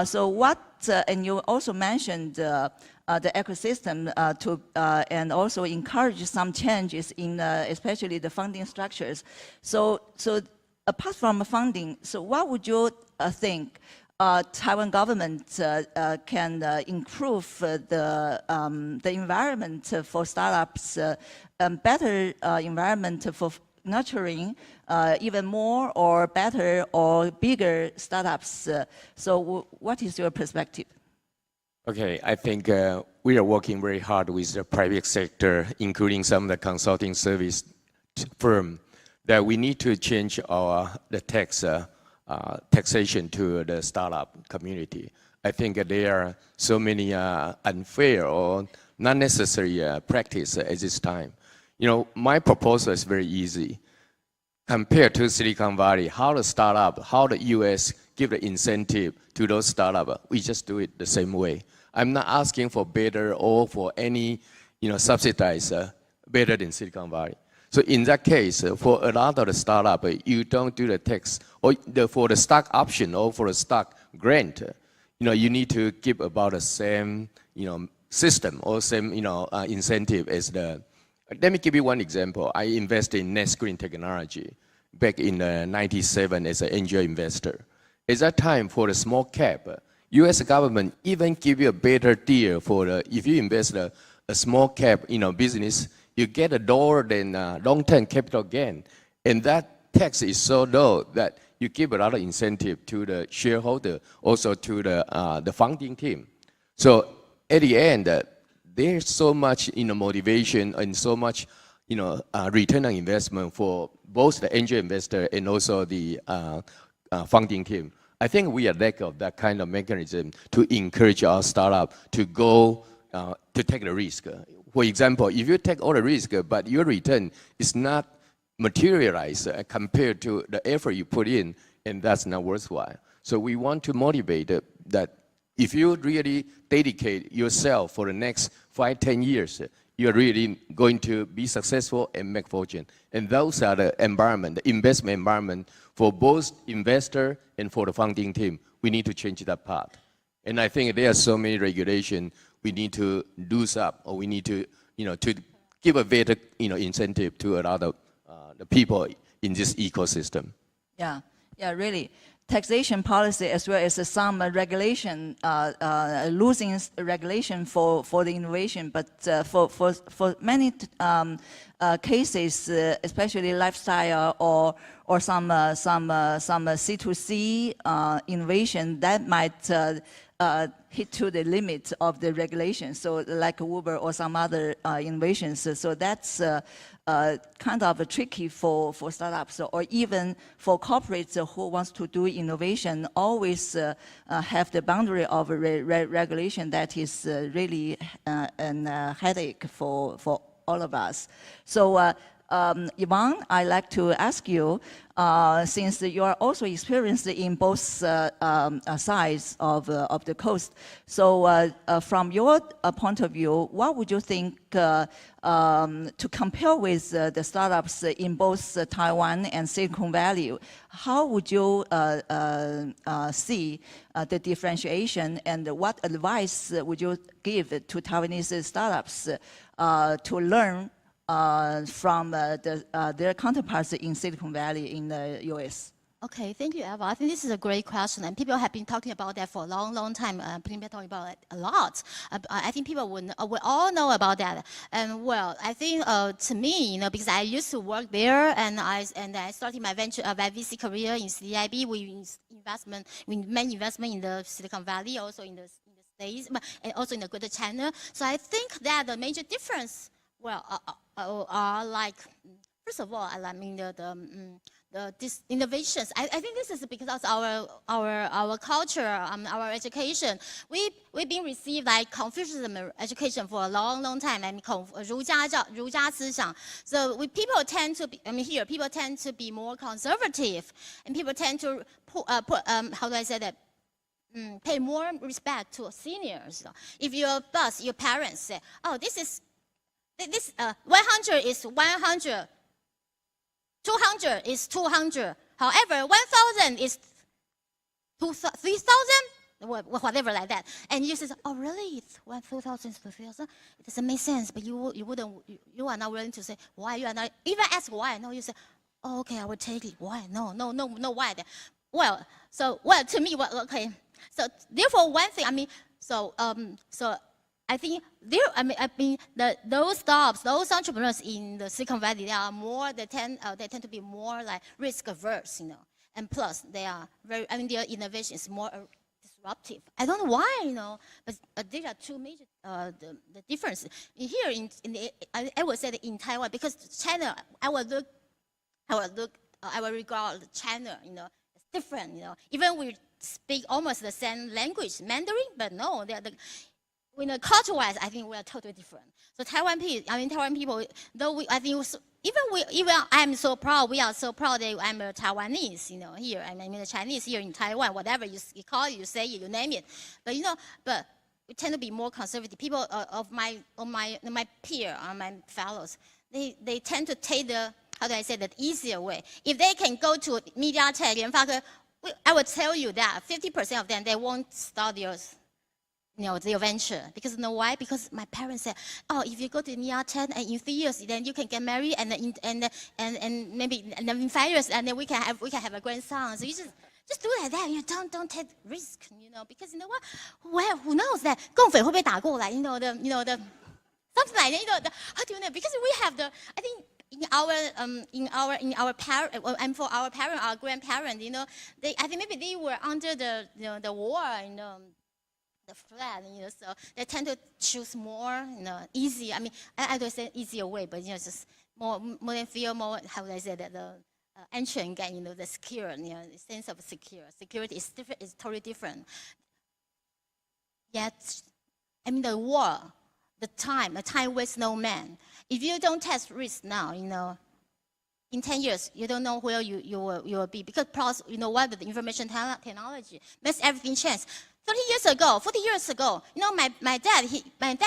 So what, and you also mentioned the ecosystem and also encourage some changes in especially the funding structures. So apart from funding, so what would you think Taiwan government can improve the environment for startups, better environment for nurturing even more or better or bigger startups. So what is your perspective? Okay, I think we are working very hard with the private sector, including some of the consulting service firm, that we need to change the taxation to the startup community. I think there are so many unfair or not necessary practice at this time. You know, my proposal is very easy. Compared to Silicon Valley, how the startup, how the US give the incentive to those startups, we just do it the same way. I'm not asking for better or for any, subsidize better than Silicon Valley. So in that case, for a lot of the startup, you don't do the tax, or for the stock option or for the stock grant, you need to give about the same, system or same, incentive as the. Let me give you one example. I invested in Next Green Technology back in '97 as an angel investor. At that time, for the small cap, U.S. government even give you a better deal for if you invest a small cap, business, you get $1 than long-term capital gain, and that tax is so low that you give a lot of incentive to the shareholder, also to the founding team. So at the end, there's so much motivation and so much return on investment for both the angel investor and also the founding team. I think we are lack of that kind of mechanism to encourage our startup to go to take the risk. For example, if you take all the risk, but your return is not materialized compared to the effort you put in, and that's not worthwhile. So we want to motivate that if you really dedicate yourself for the next 5-10 years, you're really going to be successful and make fortune. And those are the environment, the investment environment for both investor and for the founding team. We need to change that part. And I think there are so many regulations we need to loosen up, or we need to, to give a better, incentive to a lot of the people in this ecosystem. Yeah, really. Taxation policy as well as some regulation, losing regulation for the innovation, but for many cases, especially lifestyle or some C2C innovation, that might hit to the limit of the regulation. So like Uber or some other innovations. So that's kind of tricky for startups or even for corporates who wants to do innovation, always have the boundary of regulation that is really a headache for all of us. So Yvonne, I'd like to ask you, since you are also experienced in both sides of the coast, so from your point of view, what would you think to compare with the startups in both Taiwan and Silicon Valley? How would you see the differentiation, and what advice would you give to Taiwanese startups to learn from their counterparts in Silicon Valley in the US? Okay, thank you, Eva. I think this is a great question, and people have been talking about that for a long, long time. People have been talking about it a lot. I think people will all know about that. And well, I think to me, because I used to work there, and I started my VC career in CIB. We made investment in the Silicon Valley, also in the States, and also in the Greater China. So I think that the major difference, well, are like First of all, I mean these innovations. I think this is because of our culture, our education. We've been received like Confucianism education for a long time. I mean, 儒家思想. So people tend to be, people tend to be more conservative, and people tend to how do I say that? Pay more respect to seniors. If your boss, your parents say, "Oh, this 100 is 100." 200 is 200. However, 1,000 is 3,000, whatever like that. And you say, oh, really? It's 2,000 is 3,000? It doesn't make sense. But you are not willing to say why. You are not even ask why. No, you say, oh, okay, I will take it. Why? No, why? Well, to me, okay. So therefore, one thing. I think those startups, those entrepreneurs in the Silicon Valley, they tend to be more like risk averse, and plus they are their innovation is more disruptive. I don't know why, but there are two major the differences here I would say that in Taiwan, because China, I will regard China, as different, even we speak almost the same language, Mandarin, but no, they are culture-wise, I think we are totally different. So Taiwan people, though even I'm so proud, we are so proud that I'm a Taiwanese, here. A Chinese here in Taiwan, whatever you call it, you say it, you name it. But but we tend to be more conservative. People of my peer, my fellows, they tend to take the, how do I say that, easier way. If they can go to MediaTek, Lianfake, I would tell you that 50% of them, they won't start yours. Their venture. Because you know why? Because my parents said, oh, if you go to MediaTek and in 3 years, then you can get married, and maybe in 5 years, and then we can have a grandson. So you just do like that. You don't take risk, because you know what? Well, who knows that? 共匪会被打过来, the something like that. How do you know? Because we have the, I think. In our parent, and for our parent, our grandparent, I think maybe they were under the war, the flood, so they tend to choose more, easy. I don't say easier way, but just more than feel more. How would I say that, the anxious, the secure, the sense of security is different. Is totally different. Yet, the war, the time wastes no man. If you don't test risk now, in 10 years, you don't know where you will be, because plus, what the information technology makes everything change. 30 years ago, 40 years ago, my dad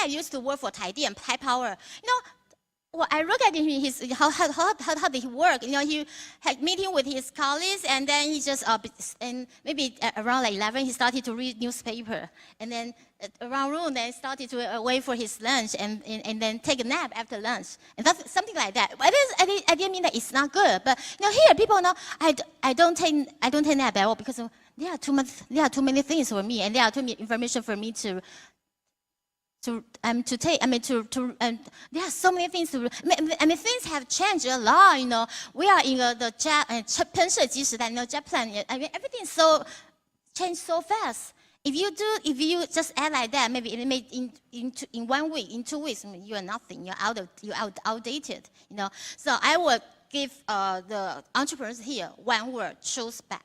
used to work for Taidian, high power. Well, I look at him, how did he work? He had meeting with his colleagues, and then he just, and maybe around like 11, he started to read newspaper. And then around noon, then started to wait for his lunch, and then take a nap after lunch. And that's something like that. But I didn't mean that it's not good. But here people know I don't take nap at all, because there are too many things for me, and there are too many information for me to take. There are so many things to. Things have changed a lot. We are in the Japan 射击时代. Japan. Everything's so changed so fast. If you just act like that, maybe in 1 week, in 2 weeks, you are nothing. You're outdated. So I would give the entrepreneurs here one word: choose back.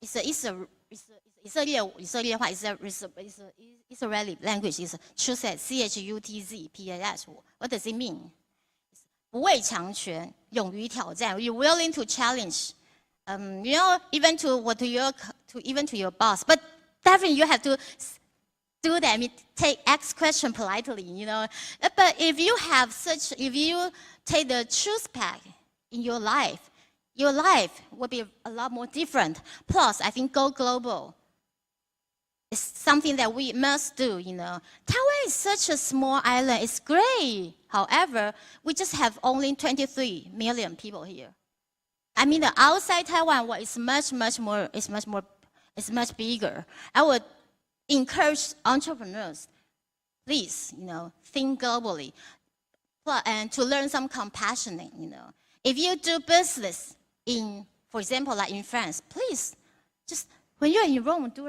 It's a Israeli language. It's choose, CHUTZ. What does it mean? 不畏强权，勇于挑战. You're willing to challenge. Even to your boss. But definitely you have to do that. Ask question politely. But if you take the choose path in your life will be a lot more different. Plus, I think go global is something that we must do. Taiwan is such a small island. It's great. However, we just have only 23 million people here. The outside Taiwan is much bigger. I would encourage entrepreneurs, please, think globally, and to learn some compassion. If you do business for example, like in France, please, just when you're in Rome, do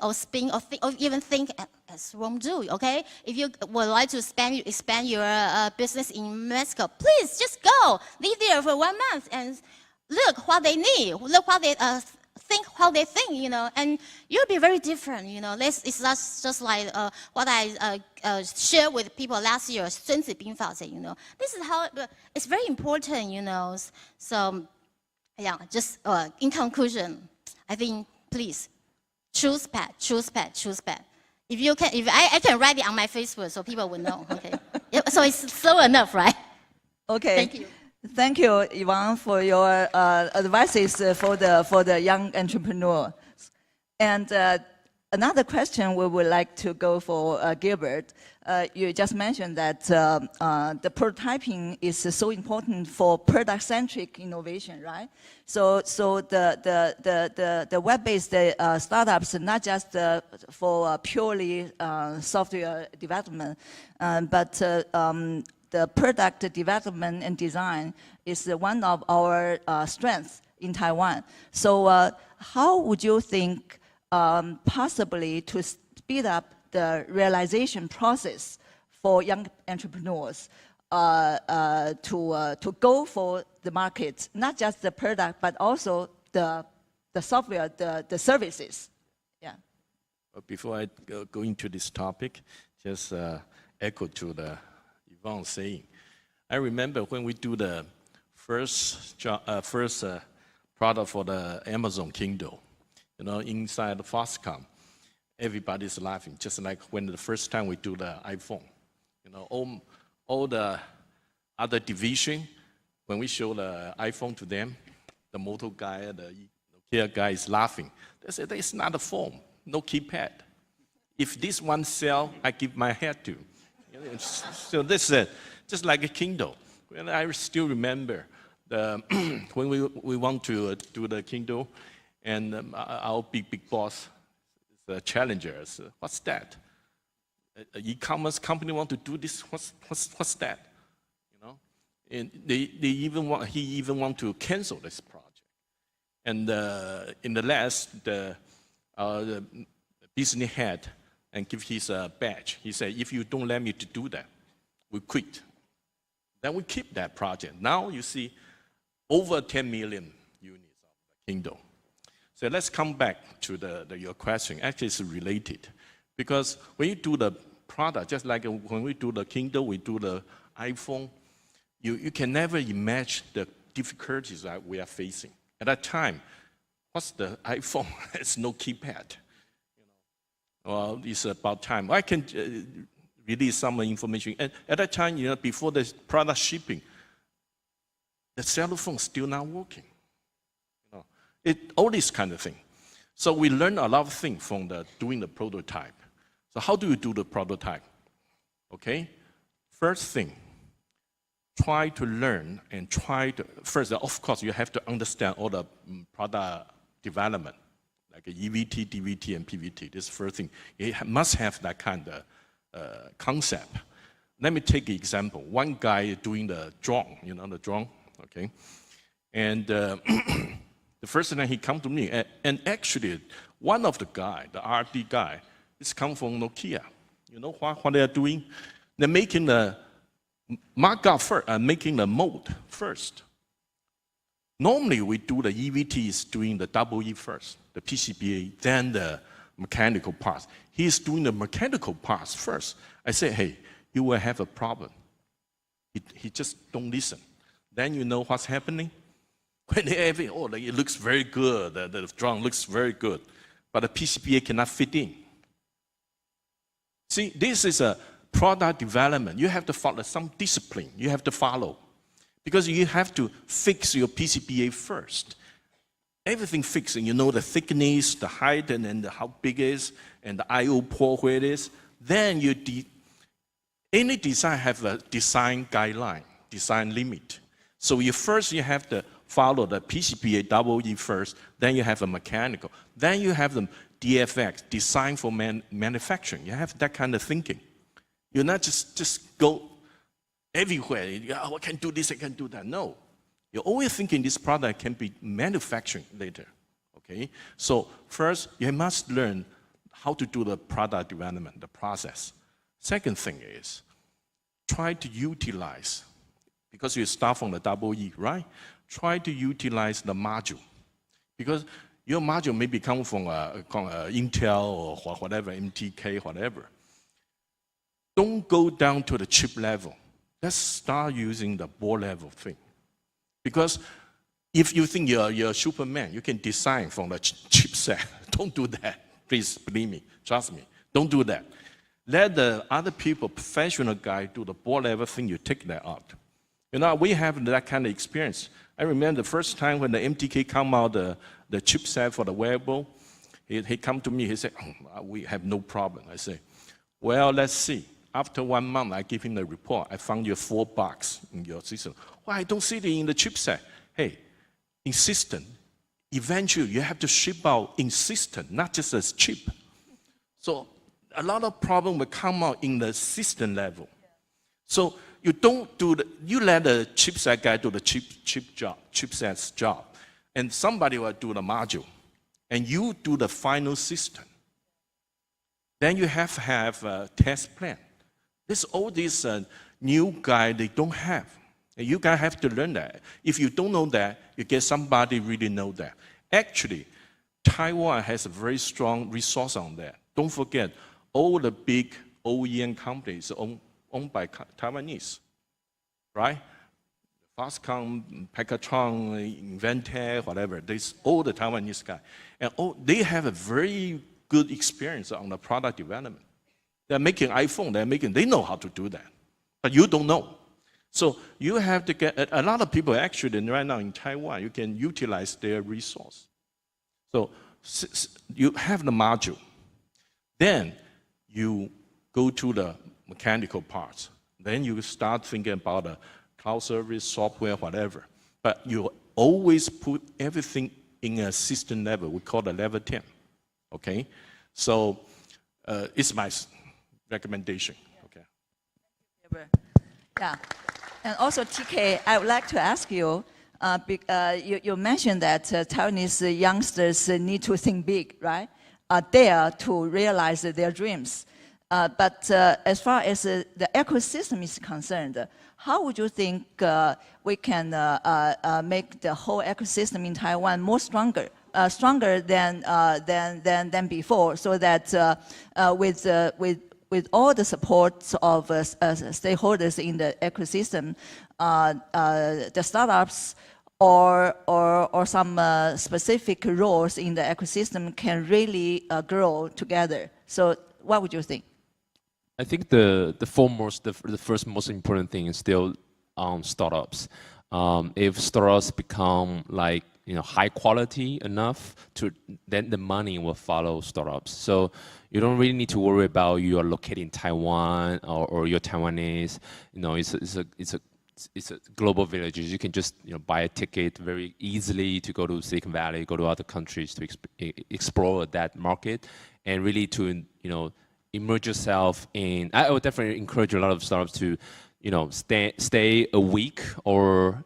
or spin or even think as Rome do, okay? If you would like to expand your business in Mexico, please just go. Live there for 1 month and look what they need. Look what they think, how they think, you know, and you'll be very different, you know. It's just like what I shared with people last year, 孙子兵法, you know. This is how, it's very important, you know. So, yeah, just in conclusion, I think, please, choose pet, choose pet, choose pet. If you can, if I can write it on my Facebook so people will know, okay? So it's slow enough, right? Okay. Thank you. Thank you, Yvonne, for your advices for the young entrepreneur. And another question we would like to go for Gilbert. You just mentioned that the prototyping is so important for product-centric innovation, right? So the web-based startups are not just for purely software development, but the product development and design is one of our strengths in Taiwan. So how would you think possibly to speed up the realization process for young entrepreneurs to go for the market, not just the product, but also the software, the services? Yeah. Before I go into this topic, just echo to the Yvonne saying. I remember when we do the first product for the Amazon Kindle, you know, inside the Foxconn, everybody's laughing, just like when the first time we do the iPhone. You know, all the other division, when we show the iPhone to them, the motor guy, the Nokia guy is laughing. They say, it's not a phone, no keypad. If this one sell, I give my head to. So this is just like a Kindle. And I still remember when we want to do the Kindle, and our big boss, the challenger, said, what's that? An e-commerce company want to do this? What's that? You know, and he even want to cancel this project. And in the last, the business head and give his badge. He said, if you don't let me to do that, we quit. Then we keep that project. Now you see over 10 million units of the Kindle. So let's come back to your question. Actually, it's related. Because when you do the product, just like when we do the Kindle, we do the iPhone, you can never imagine the difficulties that we are facing. At that time, what's the iPhone? It's no keypad. Well, it's about time. I can release some information. And at that time, you know, before the product shipping, the cell phone still not working. You know, all this kind of thing. So we learn a lot of things from doing the prototype. So how do you do the prototype? Okay, first thing, try to learn and first, of course, you have to understand all the product development. Like EVT, DVT, and PVT. This first thing, it must have that kind of concept. Let me take an example. One guy doing the drone, you know, the drone, okay? And the first time he come to me, and actually, one of the guy, the RD guy, is come from Nokia. You know what they are doing? They're making the markup first, making the mold first. Normally, we do the EVTs doing the EE first, the PCBA, then the mechanical parts. He's doing the mechanical parts first. I say, hey, you will have a problem. He just don't listen. Then you know what's happening? When it looks very good, the drum looks very good, but the PCBA cannot fit in. See, this is a product development. You have to follow some discipline. You have to follow. Because you have to fix your PCBA first. Everything fixed, and you know the thickness, the height, and then how big it is, and the I/O port where it is. Then any design have a design guideline, design limit. So you have to follow the PCBA EE first, then you have a mechanical. Then you have the DFX, design for manufacturing. You have that kind of thinking. You're not just go everywhere. I can do this, I can do that. No. You're always thinking this product can be manufactured later. Okay? So first, you must learn how to do the product development, the process. Second thing is, try to utilize, because you start from the double E, right? Try to utilize the module. Because your module maybe come from Intel or whatever, MTK, whatever. Don't go down to the chip level. Let's start using the board level thing. Because if you think you're a Superman, you can design from the chipset. Don't do that. Please believe me, trust me. Don't do that. Let the other people, professional guy, do the board level thing. You take that out. You know, we have that kind of experience. I remember the first time when the MTK come out, the chipset for the wearable, he come to me, he said, oh, we have no problem. I say, well, let's see. After 1 month, I give him the report. I found your 4 bugs in your system. Well, I don't see it in the chipset. Hey, in system, eventually you have to ship out in system, not just as chip. So a lot of problem will come out in the system level. So you don't do you let the chipset guy do the chipset's job, and somebody will do the module, and you do the final system. Then you have to have a test plan. This all these new guy they don't have. And you guys have to learn that. If you don't know that, you get somebody really know that. Actually, Taiwan has a very strong resource on that. Don't forget, all the big OEM companies are owned by Taiwanese, right? Foxconn, Pacatron, Inventec, whatever. This all the Taiwanese guys, and they have a very good experience on the product development. They're making iPhone. They know how to do that, but you don't know. So you have to get a lot of people actually right now in Taiwan. You can utilize their resource. So you have the module, then you go to the mechanical parts. Then you start thinking about the cloud service, software, whatever. But you always put everything in a system level. We call it level 10. Okay, so it's my recommendation. Okay. Yeah, and also TK, I would like to ask you. You mentioned that Taiwanese youngsters need to think big, right? Dare to realize their dreams. But as far as the ecosystem is concerned, how would you think we can make the whole ecosystem in Taiwan more stronger than before, so that with all the support of stakeholders in the ecosystem, the startups or some specific roles in the ecosystem can really grow together. So what would you think? I think the first most important thing is still startups. If startups become like high quality enough, then the money will follow startups. So you don't really need to worry about you are located in Taiwan or you're Taiwanese. It's a global village. You can just buy a ticket very easily to go to Silicon Valley, go to other countries to explore that market, and really to immerse yourself in. I would definitely encourage a lot of startups to stay a week or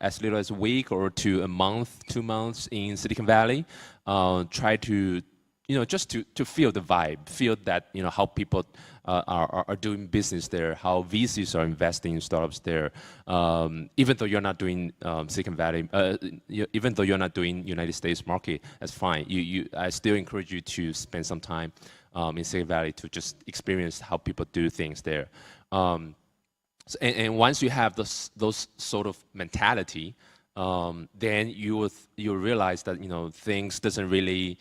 as little as a week or to a month, 2 months in Silicon Valley. Try to just to feel the vibe, feel that how people are doing business there, how VCs are investing in startups there. Even though you're not doing Silicon Valley, even though you're not doing United States market, that's fine. I still encourage you to spend some time in Silicon Valley to just experience how people do things there. And once you have those sort of mentality, then you realize that things doesn't really.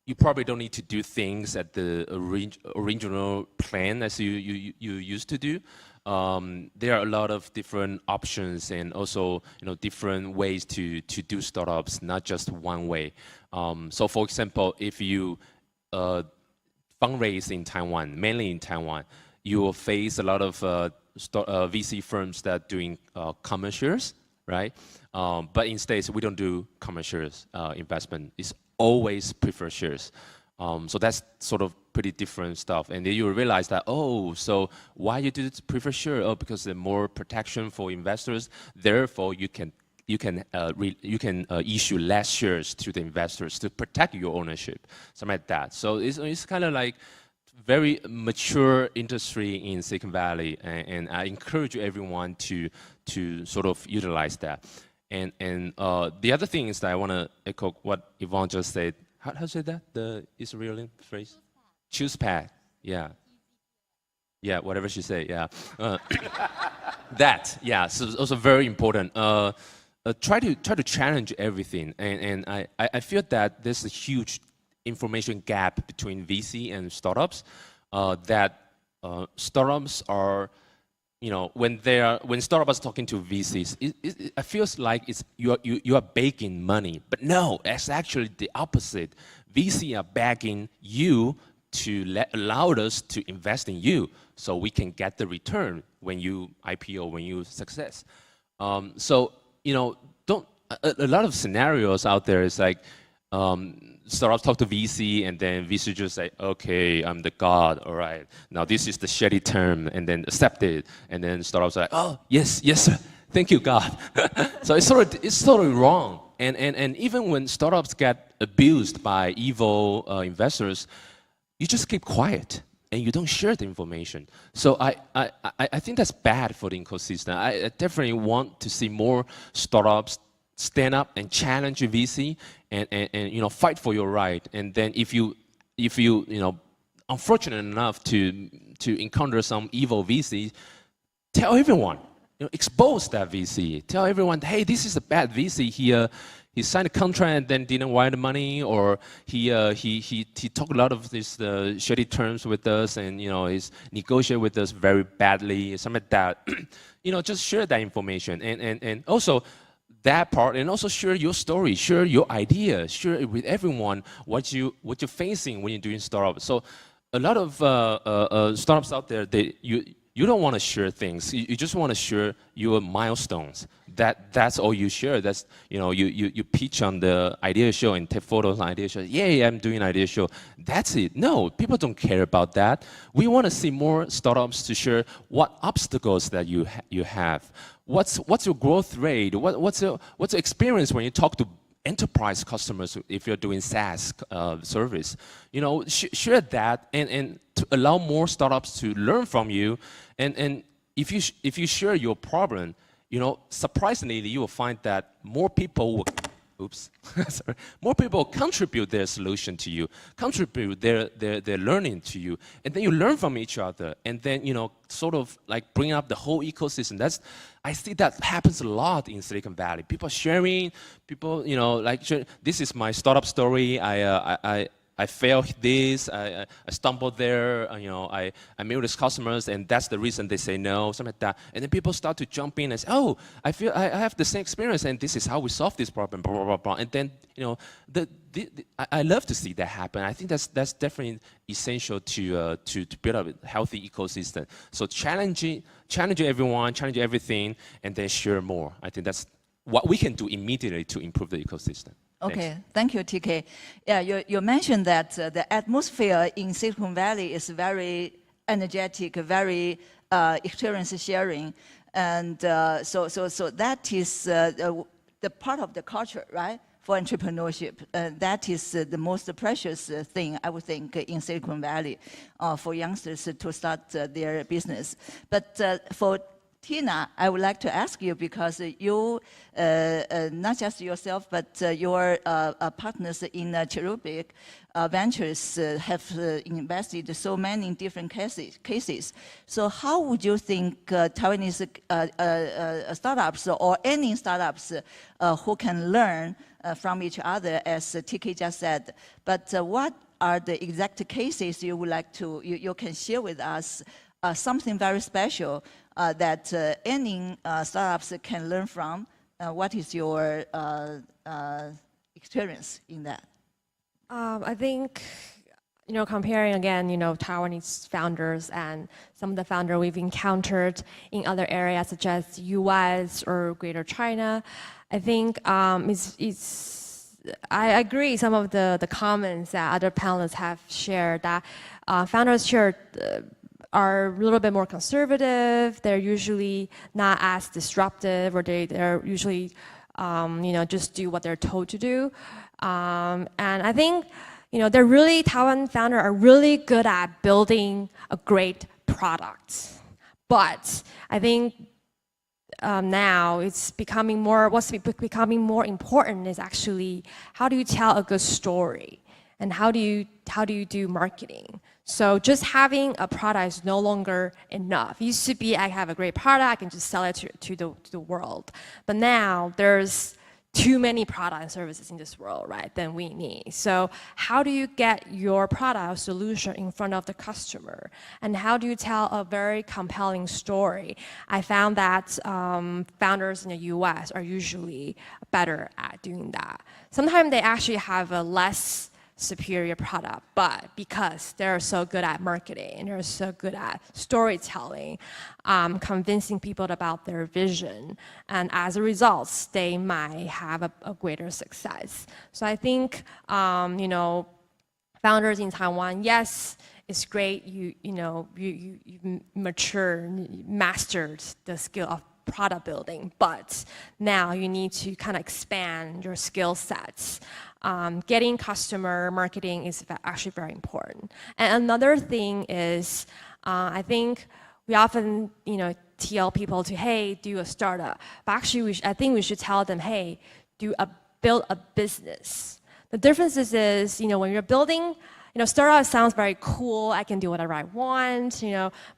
You probably don't need to do things at the original plan as you used to do. There are a lot of different options and also different ways to do startups, not just one way. So for example, if you fundraise in Taiwan, mainly in Taiwan, you will face a lot of VC firms that are doing common shares, right? But in States, we don't do common shares investment. It's always preferred shares. So that's sort of pretty different stuff. And then you realize that, so why you do preferred share? Because there's more protection for investors. Therefore, you can issue less shares to the investors to protect your ownership, something like that. So it's kind of like very mature industry in Silicon Valley, and I encourage everyone to sort of utilize that. And the other thing is that I want to echo what Yvonne just said. How to say that? The Israeli phrase? Choose path. Yeah. Yeah, whatever she said, yeah. That, yeah, so it's also very important. Try to challenge everything, and I feel that there's a huge information gap between VC and startups. Startups are, when startups are talking to VCs, it feels like you are begging money, but no, it's actually the opposite. VC are begging you to allow us to invest in you, so we can get the return when you IPO, when you success. So a lot of scenarios out there is like startups talk to VC, and then VC just say, okay, I'm the god, all right, now this is the shady term, and then accept it, and then startups are like, oh, yes, sir, thank you, God. So it's totally wrong. And even when startups get abused by evil investors, you just keep quiet and you don't share the information. So I think that's bad for the ecosystem. I definitely want to see more startups stand up and challenge VC and fight for your right. And then if you unfortunate enough to encounter some evil VC, tell everyone. Expose that VC. Tell everyone, hey, this is a bad VC here. He signed a contract and then didn't wire the money, or he talked a lot of these shady terms with us, and he's negotiated with us very badly, something like that. Just share that information, and also that part, and also share your story, share your idea, share it with everyone what you're facing when you're doing startups. So a lot of startups out there, you don't want to share things. You just want to share your milestones. That's all you share. That's you pitch on the idea show and take photos on idea show. Yeah, I'm doing idea show. That's it. No, people don't care about that. We want to see more startups to share what obstacles that you have. What's your growth rate? What's your experience when you talk to enterprise customers, if you're doing SaaS service? Share that and to allow more startups to learn from you. And if you share your problem, surprisingly, you will find that more people will, more people contribute their solution to you, contribute their learning to you, and then you learn from each other, and then sort of like bring up the whole ecosystem. I see that happens a lot in Silicon Valley. People sharing, people this is my startup story. I failed this. I stumbled there. I met with these customers, and that's the reason they say no, something like that. And then people start to jump in and say, "Oh, I feel I have the same experience, and this is how we solve this problem." Blah blah blah blah. And then I love to see that happen. I think that's definitely essential to build up a healthy ecosystem. So challenge everyone, challenge everything, and then share more. I think that's what we can do immediately to improve the ecosystem. Okay, thank you, TK. Yeah, you mentioned that the atmosphere in Silicon Valley is very energetic, very experience sharing, and so that is the part of the culture, right, for entrepreneurship. That is the most precious thing, I would think, in Silicon Valley for youngsters to start their business. But for Tina, I would like to ask you, because you, not just yourself, but your partners in Cherubic Ventures have invested so many different cases. So how would you think Taiwanese startups or any startups who can learn from each other, as TK just said, but what are the exact cases you would like to, you can share with us, something very special that any startups can learn from? What is your experience in that? I think, comparing again, Taiwanese founders and some of the founders we've encountered in other areas such as US or Greater China, I think I agree some of the comments that other panelists have shared, that founders shared are a little bit more conservative. They're usually not as disruptive, or they're usually just do what they're told to do. And I think, Taiwan founders are really good at building a great product. But I think now it's becoming what's becoming more important is actually how do you tell a good story and how do you do marketing. So just having a product is no longer enough. It used to be I have a great product, I can just sell it to the world. But now there's too many products and services in this world, right, than we need. So how do you get your product or solution in front of the customer? And how do you tell a very compelling story? I found that founders in the US are usually better at doing that. Sometimes they actually have a less superior product, but because they're so good at marketing and they're so good at storytelling, convincing people about their vision, and as a result, they might have a greater success. So I think, founders in Taiwan, yes, it's great. You mastered the skill of product building, but now you need to kind of expand your skill sets. Getting customer marketing is actually very important. And another thing is, I think we often, tell people to, hey, do a startup. But actually, I think we should tell them, hey, build a business. The difference is, when you're building, startup sounds very cool. I can do whatever I want,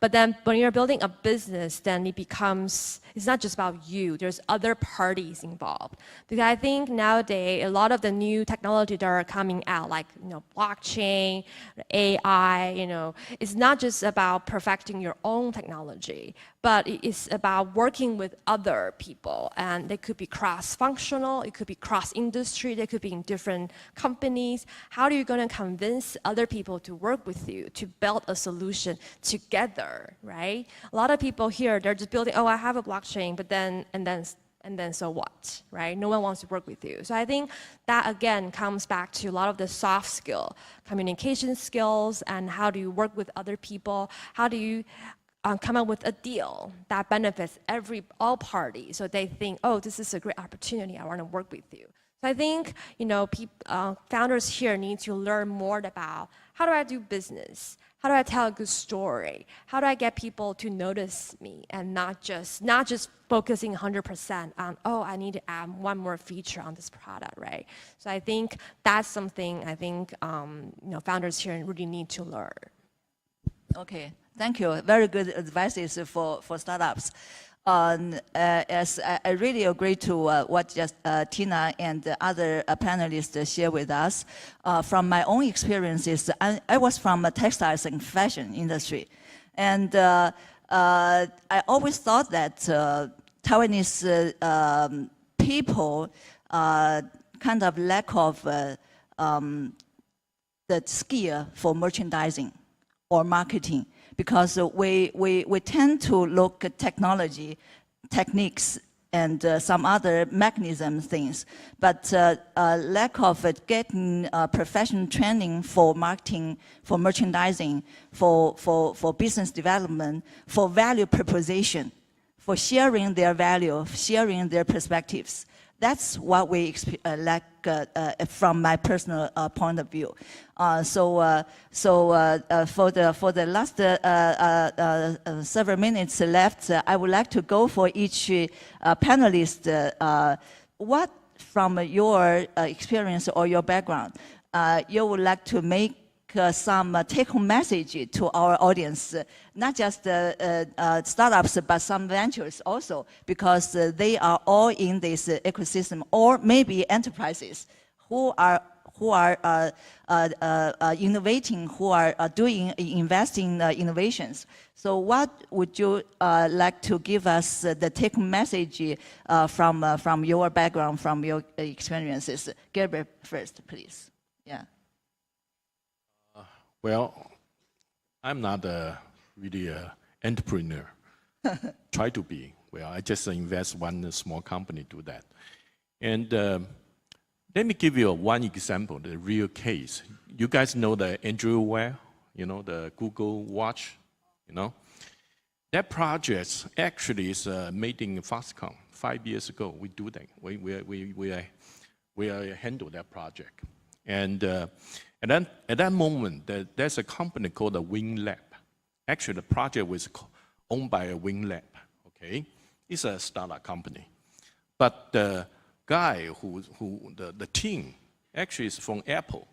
But then when you're building a business, then it's not just about you. There's other parties involved. Because I think nowadays, a lot of the new technology that are coming out, like, blockchain, AI, it's not just about perfecting your own technology, but it's about working with other people. And they could be cross-functional, it could be cross-industry, they could be in different companies. How are you going to convince other people to work with you, to build a solution together, right? A lot of people here, they're just building, I have a blockchain, but then so what, right? No one wants to work with you. So I think that, again, comes back to a lot of the soft skill, communication skills, and how do you work with other people? How do you come up with a deal that benefits all parties, so they think, this is a great opportunity, I want to work with you. So I think, founders here need to learn more about how do I do business? How do I tell a good story? How do I get people to notice me and not just focusing 100% on, I need to add one more feature on this product, right? So I think that's something I think founders here really need to learn. Okay, thank you. Very good advices for startups. As I really agree to what just Tina and the other panelists share with us. From my own experiences, I was from a textiles and fashion industry. And I always thought that Taiwanese people kind of lack of the skill for merchandising or marketing, because we tend to look at technology, techniques, and some other mechanism things, but lack of getting professional training for marketing, for merchandising, for business development, for value proposition, for sharing their value, sharing their perspectives. That's what we lack from my personal point of view. So for the last several minutes left, I would like to go for each panelist. What from your experience or your background, you would like to make some take-home message to our audience, not just startups, but some ventures also, because they are all in this ecosystem, or maybe enterprises who are innovating, who are investing innovations. So what would you like to give us the take-home message from your background, from your experiences? Gabriel first, please. Yeah. Well, I'm not really an entrepreneur. Try to be. Well, I just invest one small company to that. And let me give you one example, the real case. You guys know the Andrew Wear, the Google Watch, That project actually is made in Foxconn 5 years ago. We do that. We handle that project. And then at that moment, there's a company called the Wing Lab. Actually, the project was owned by a Wing Lab. Okay, it's a startup company. But the guy the team actually is from Apple.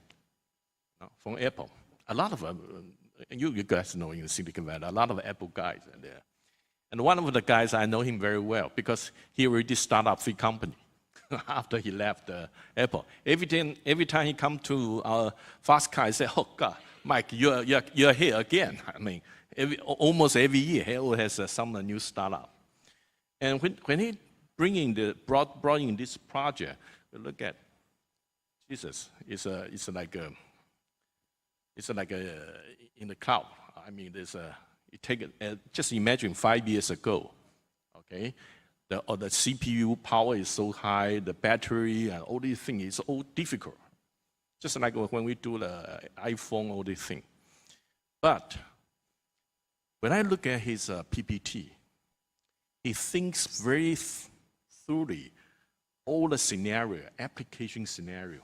From Apple. A lot of you guys know in Silicon Valley, a lot of Apple guys are there. And one of the guys, I know him very well because he already started up 3 companies after he left Apple. Every time he come to our Foxconn, I say, oh God, Mike, you're here again. I mean, almost every year, he always has some new startup. And when he brought in this project, we look at Jesus. It's like in the cloud. I mean, just imagine 5 years ago, okay? The CPU power is so high, the battery and all these things is all difficult. Just like when we do the iPhone, all these things. But when I look at his PPT, he thinks very thoroughly all the scenario, application scenario,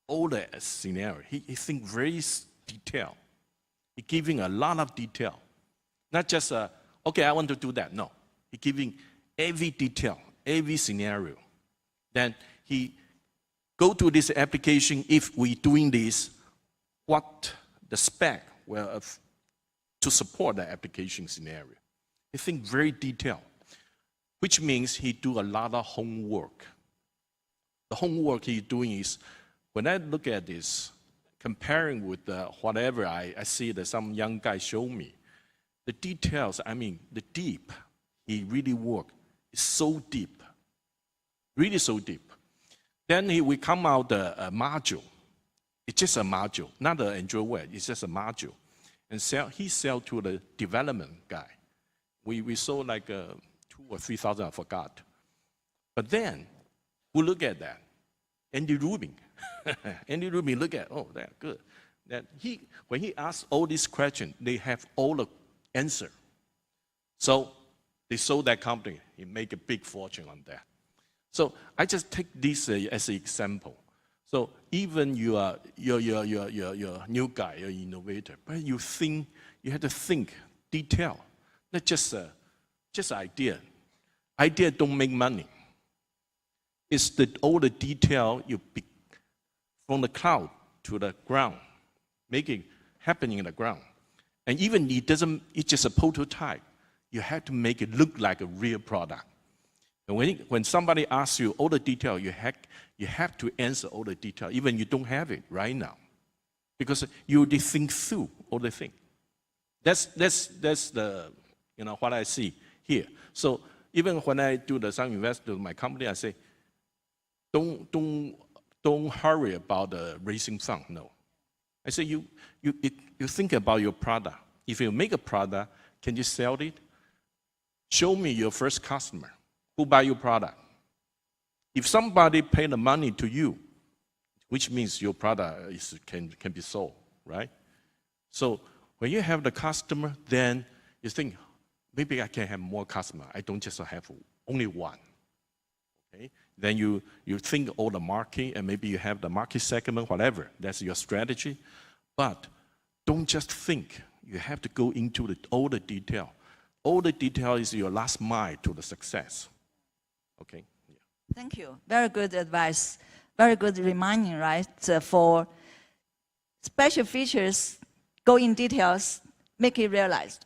all the scenario. He thinks very detailed. He's giving a lot of detail. Not just, okay, I want to do that. No, he's giving every detail, every scenario. Then he go to this application, if we doing this, what the spec will to support the application scenario. He think very detailed, which means he do a lot of homework. The homework he's doing is, when I look at this, comparing with whatever I see that some young guy show me, the details, I mean, the deep, he really work is so deep, really so deep. Then we come out a module. It's just a module, not an Android web. It's just a module, and he sell to the development guy. We sold like 2,000 or 3,000, I forgot. But then who look at that? Andy Rubin. Andy Rubin look at, oh, that's good. That when he asks all these questions, they have all the answer. So they sold that company. He make a big fortune on that. So I just take this as an example. So even you are you're a new guy, you're an innovator, but you have to think detail, not just idea. Idea don't make money. It's all the detail from the cloud to the ground, make it happening in the ground. And even it's just a prototype. You have to make it look like a real product. And when somebody asks you all the detail, you have to answer all the detail, even you don't have it right now, because you already think through all the things. That's the what I see here. So even when I do some investment in my company, I say, don't hurry about the raising fund. No, I say you think about your product. If you make a product, can you sell it? Show me your first customer who buy your product. If somebody pay the money to you, which means your product can be sold, right? So when you have the customer, then you think, maybe I can have more customers. I don't just have only one. Okay? Then you think all the market, and maybe you have the market segment, whatever. That's your strategy. But don't just think. You have to go into all the detail. All the detail is your last mile to the success. Okay? Yeah. Thank you. Very good advice. Very good reminding, right? For special features, go in details, make it realized.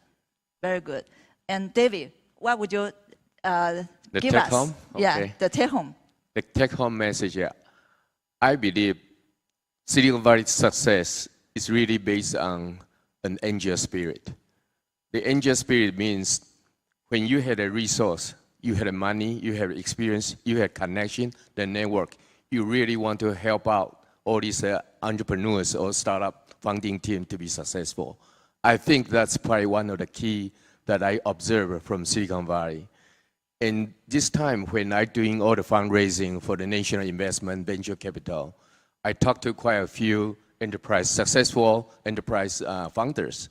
Very good. And David, what would you give us? Home? Okay. Yeah, the take home. The take-home message, yeah. I believe Silicon Valley's success is really based on an angel spirit. The angel spirit means when you had a resource, you had money, you have experience, you have connection, the network, you really want to help out all these entrepreneurs or startup founding team to be successful. I think that's probably one of the key that I observe from Silicon Valley. And this time when I'm doing all the fundraising for the National Investment Venture Capital, I talked to quite a few successful enterprise founders.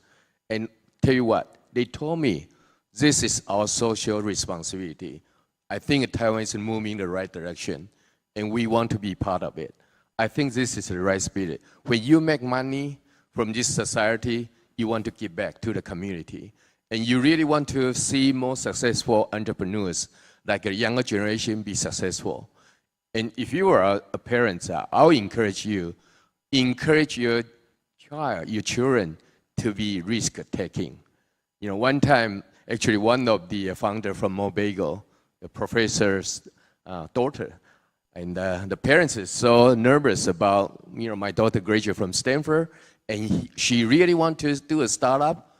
And tell you what, they told me This is our social responsibility. I think Taiwan is moving in the right direction, and we want to be part of it. I think this is the right spirit. When you make money from this society, you want to give back to the community. And you really want to see more successful entrepreneurs, like a younger generation, be successful. And if you are a parent, I'll encourage you, encourage your child, your children to be risk-taking. You know, one time, actually one of the founder from Mobago, the professor's daughter, and the parents are so nervous about, you know, my daughter graduated from Stanford, and she really wants to do a startup.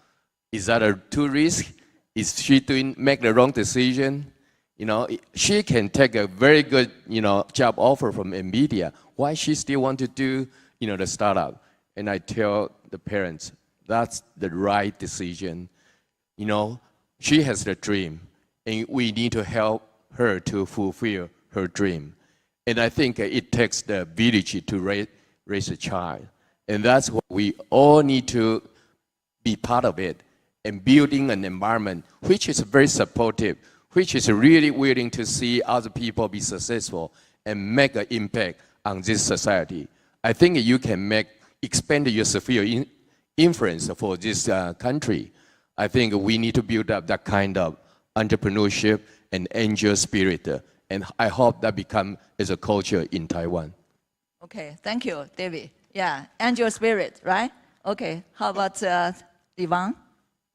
Is that a too risk? Is she make the wrong decision? You know, she can take a very good, you know, job offer from NVIDIA. Why she still want to do, you know, the startup? And I tell the parents, that's the right decision. You know, she has the dream, and we need to help her to fulfill her dream. And I think it takes the village to raise a child. And that's what we all need to be part of it, and building an environment which is very supportive, which is really willing to see other people be successful and make an impact on this society. I think you can expand your sphere of influence for this country. I think we need to build up that kind of entrepreneurship and angel spirit. And I hope that becomes as a culture in Taiwan. Okay, thank you, David. Yeah, angel spirit, right? Okay, how about Yvonne?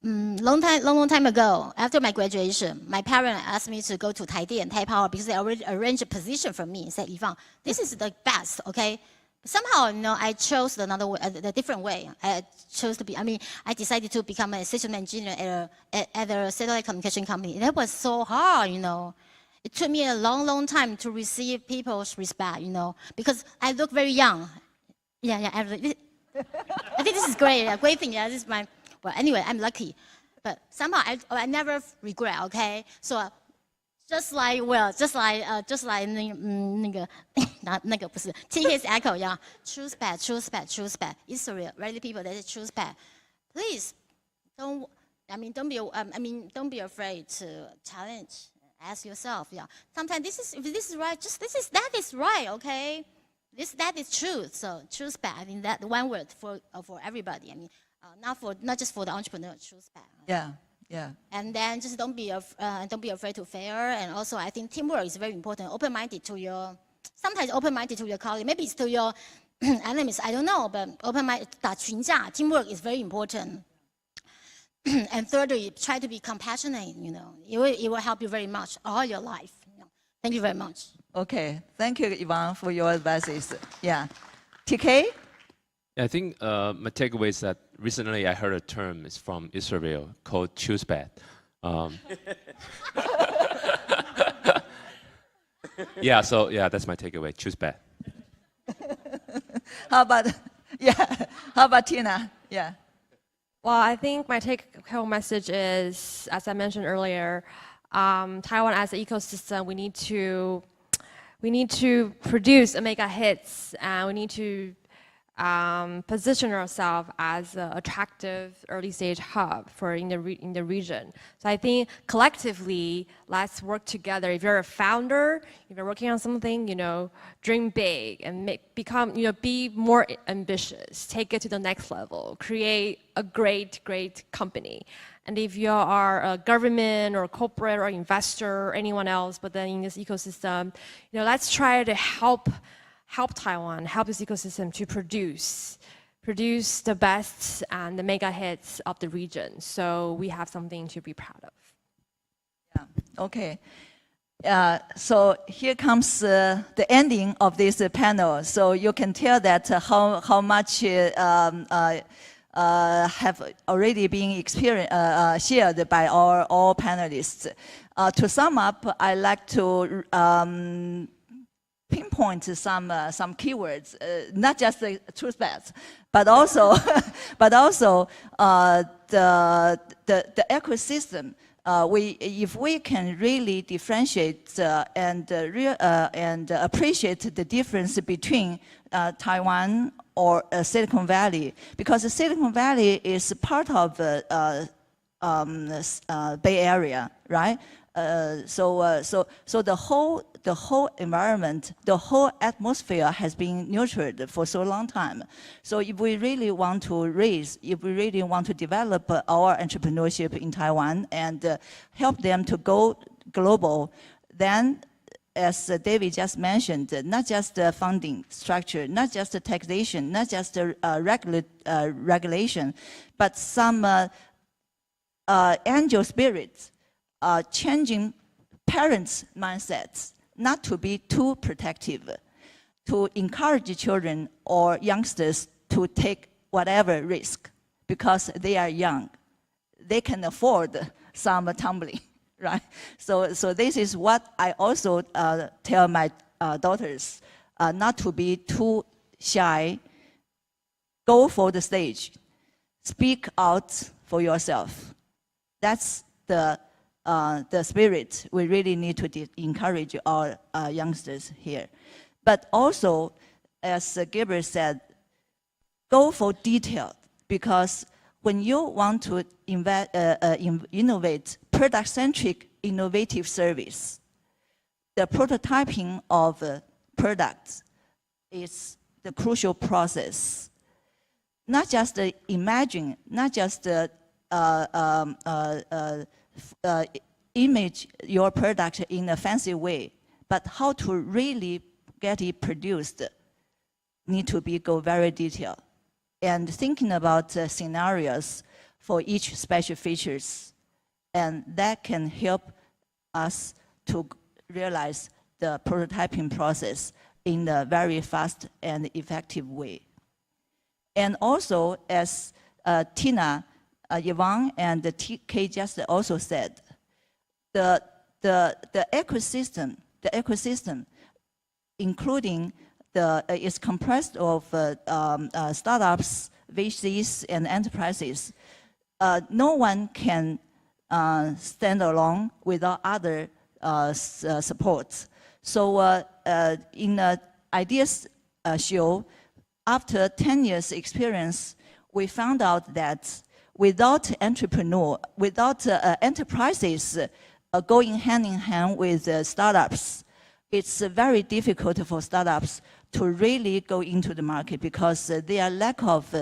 Long time ago, after my graduation, my parents asked me to go to Taidian, Taipower, because they already arranged a position for me. Said, Yvonne, this is the best, okay? Somehow, you know, I chose another way, a different way. I decided to become a system engineer at a satellite communication company. That was so hard, you know. It took me a long time to receive people's respect, you know, because I look very young. Yeah, I think this is great, a great thing. Yeah, this is my. Well, anyway, I'm lucky, but somehow I never regret. Okay, so just like TK's echo, yeah. Choose bad. Israel, really people that choose bad. Please don't be afraid to challenge. Ask yourself, yeah. Sometimes if this is right, that is right. Okay, that is truth. So choose bad. I mean that one word for everybody. I mean. Not just for the entrepreneur, choose back. Yeah. And then just don't be afraid to fail. And also, I think teamwork is very important. Sometimes open-minded to your colleague. Maybe it's to your enemies. I don't know, but open-minded, 打群架, teamwork is very important. And thirdly, try to be compassionate. You know, it will help you very much all your life. You know. Thank you very much. Okay, thank you, Yvonne, for your advices. Yeah, TK. I think my takeaway is that recently I heard a term is from Israel called choose bad. Yeah, that's my takeaway, choose bad. How about Tina? Yeah. Well, I think my take-home message is, as I mentioned earlier, Taiwan as an ecosystem, we need to produce mega hits, and we need to position ourselves as an attractive early-stage hub in the region. So I think collectively, let's work together. If you're a founder, if you're working on something, you know, dream big and be more ambitious. Take it to the next level. Create a great company. And if you are a government or corporate or investor or anyone else, but then in this ecosystem, you know, let's try to help Taiwan, help this ecosystem to produce the best and the mega hits of the region. So we have something to be proud of. Yeah. Okay. So here comes the ending of this panel. So you can tell that how much have already been shared by all panelists. To sum up, I like to pinpoint some keywords, not just the truth bets, but also the ecosystem. If we can really differentiate and appreciate the difference between Taiwan or Silicon Valley, because Silicon Valley is part of Bay Area, right? So the whole environment, the whole atmosphere has been nurtured for so long time. So if we really want to develop our entrepreneurship in Taiwan and help them to go global, then as David just mentioned, not just the funding structure, not just the taxation, not just the regulation, but some angel spirits changing parents' mindsets, not to be too protective, to encourage children or youngsters to take whatever risk because they are young. They can afford some tumbling, right? So this is what I also tell my daughters, not to be too shy, go for the stage, speak out for yourself. That's the spirit we really need to encourage our youngsters here. But also, as Gabriel said, go for detail, because when you want to innovate product-centric innovative service, the prototyping of products is the crucial process. Not just imagine, not just image your product in a fancy way, but how to really get it produced need to go very detailed. And thinking about scenarios for each special features, and that can help us to realize the prototyping process in a very fast and effective way. And also, as Tina, Yvonne, and TK just also said, the ecosystem, including is comprised of startups, VCs, and enterprises. No one can stand alone without other supports. So in the ideas show, after 10 years experience, we found out that without enterprises going hand in hand with startups, it's very difficult for startups to really go into the market because their lack of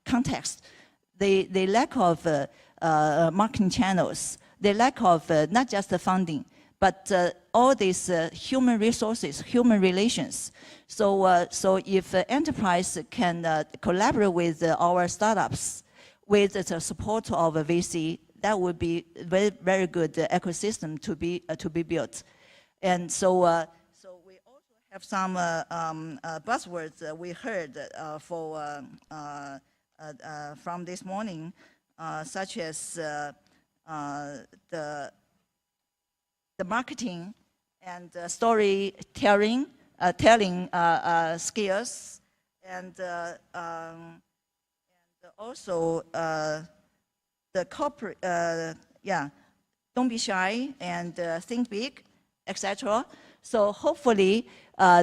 context, they lack of marketing channels, they lack of not just the funding, but all these human resources, human relations. So if enterprise can collaborate with our startups, with the support of a VC, that would be very, very good ecosystem to be built. And so we also have some buzzwords we heard from this morning, such as the marketing and storytelling, telling skills, and also the corporate, don't be shy and think big, etc. So hopefully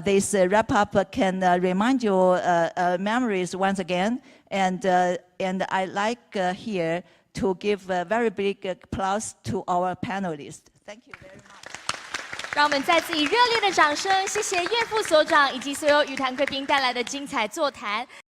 this wrap-up can remind you memories once again. And I like here to give a very big applause to our panelists. Thank you very much. 让我们再次以热烈的掌声，谢谢岳副所长以及所有语坛贵宾带来的精彩座谈。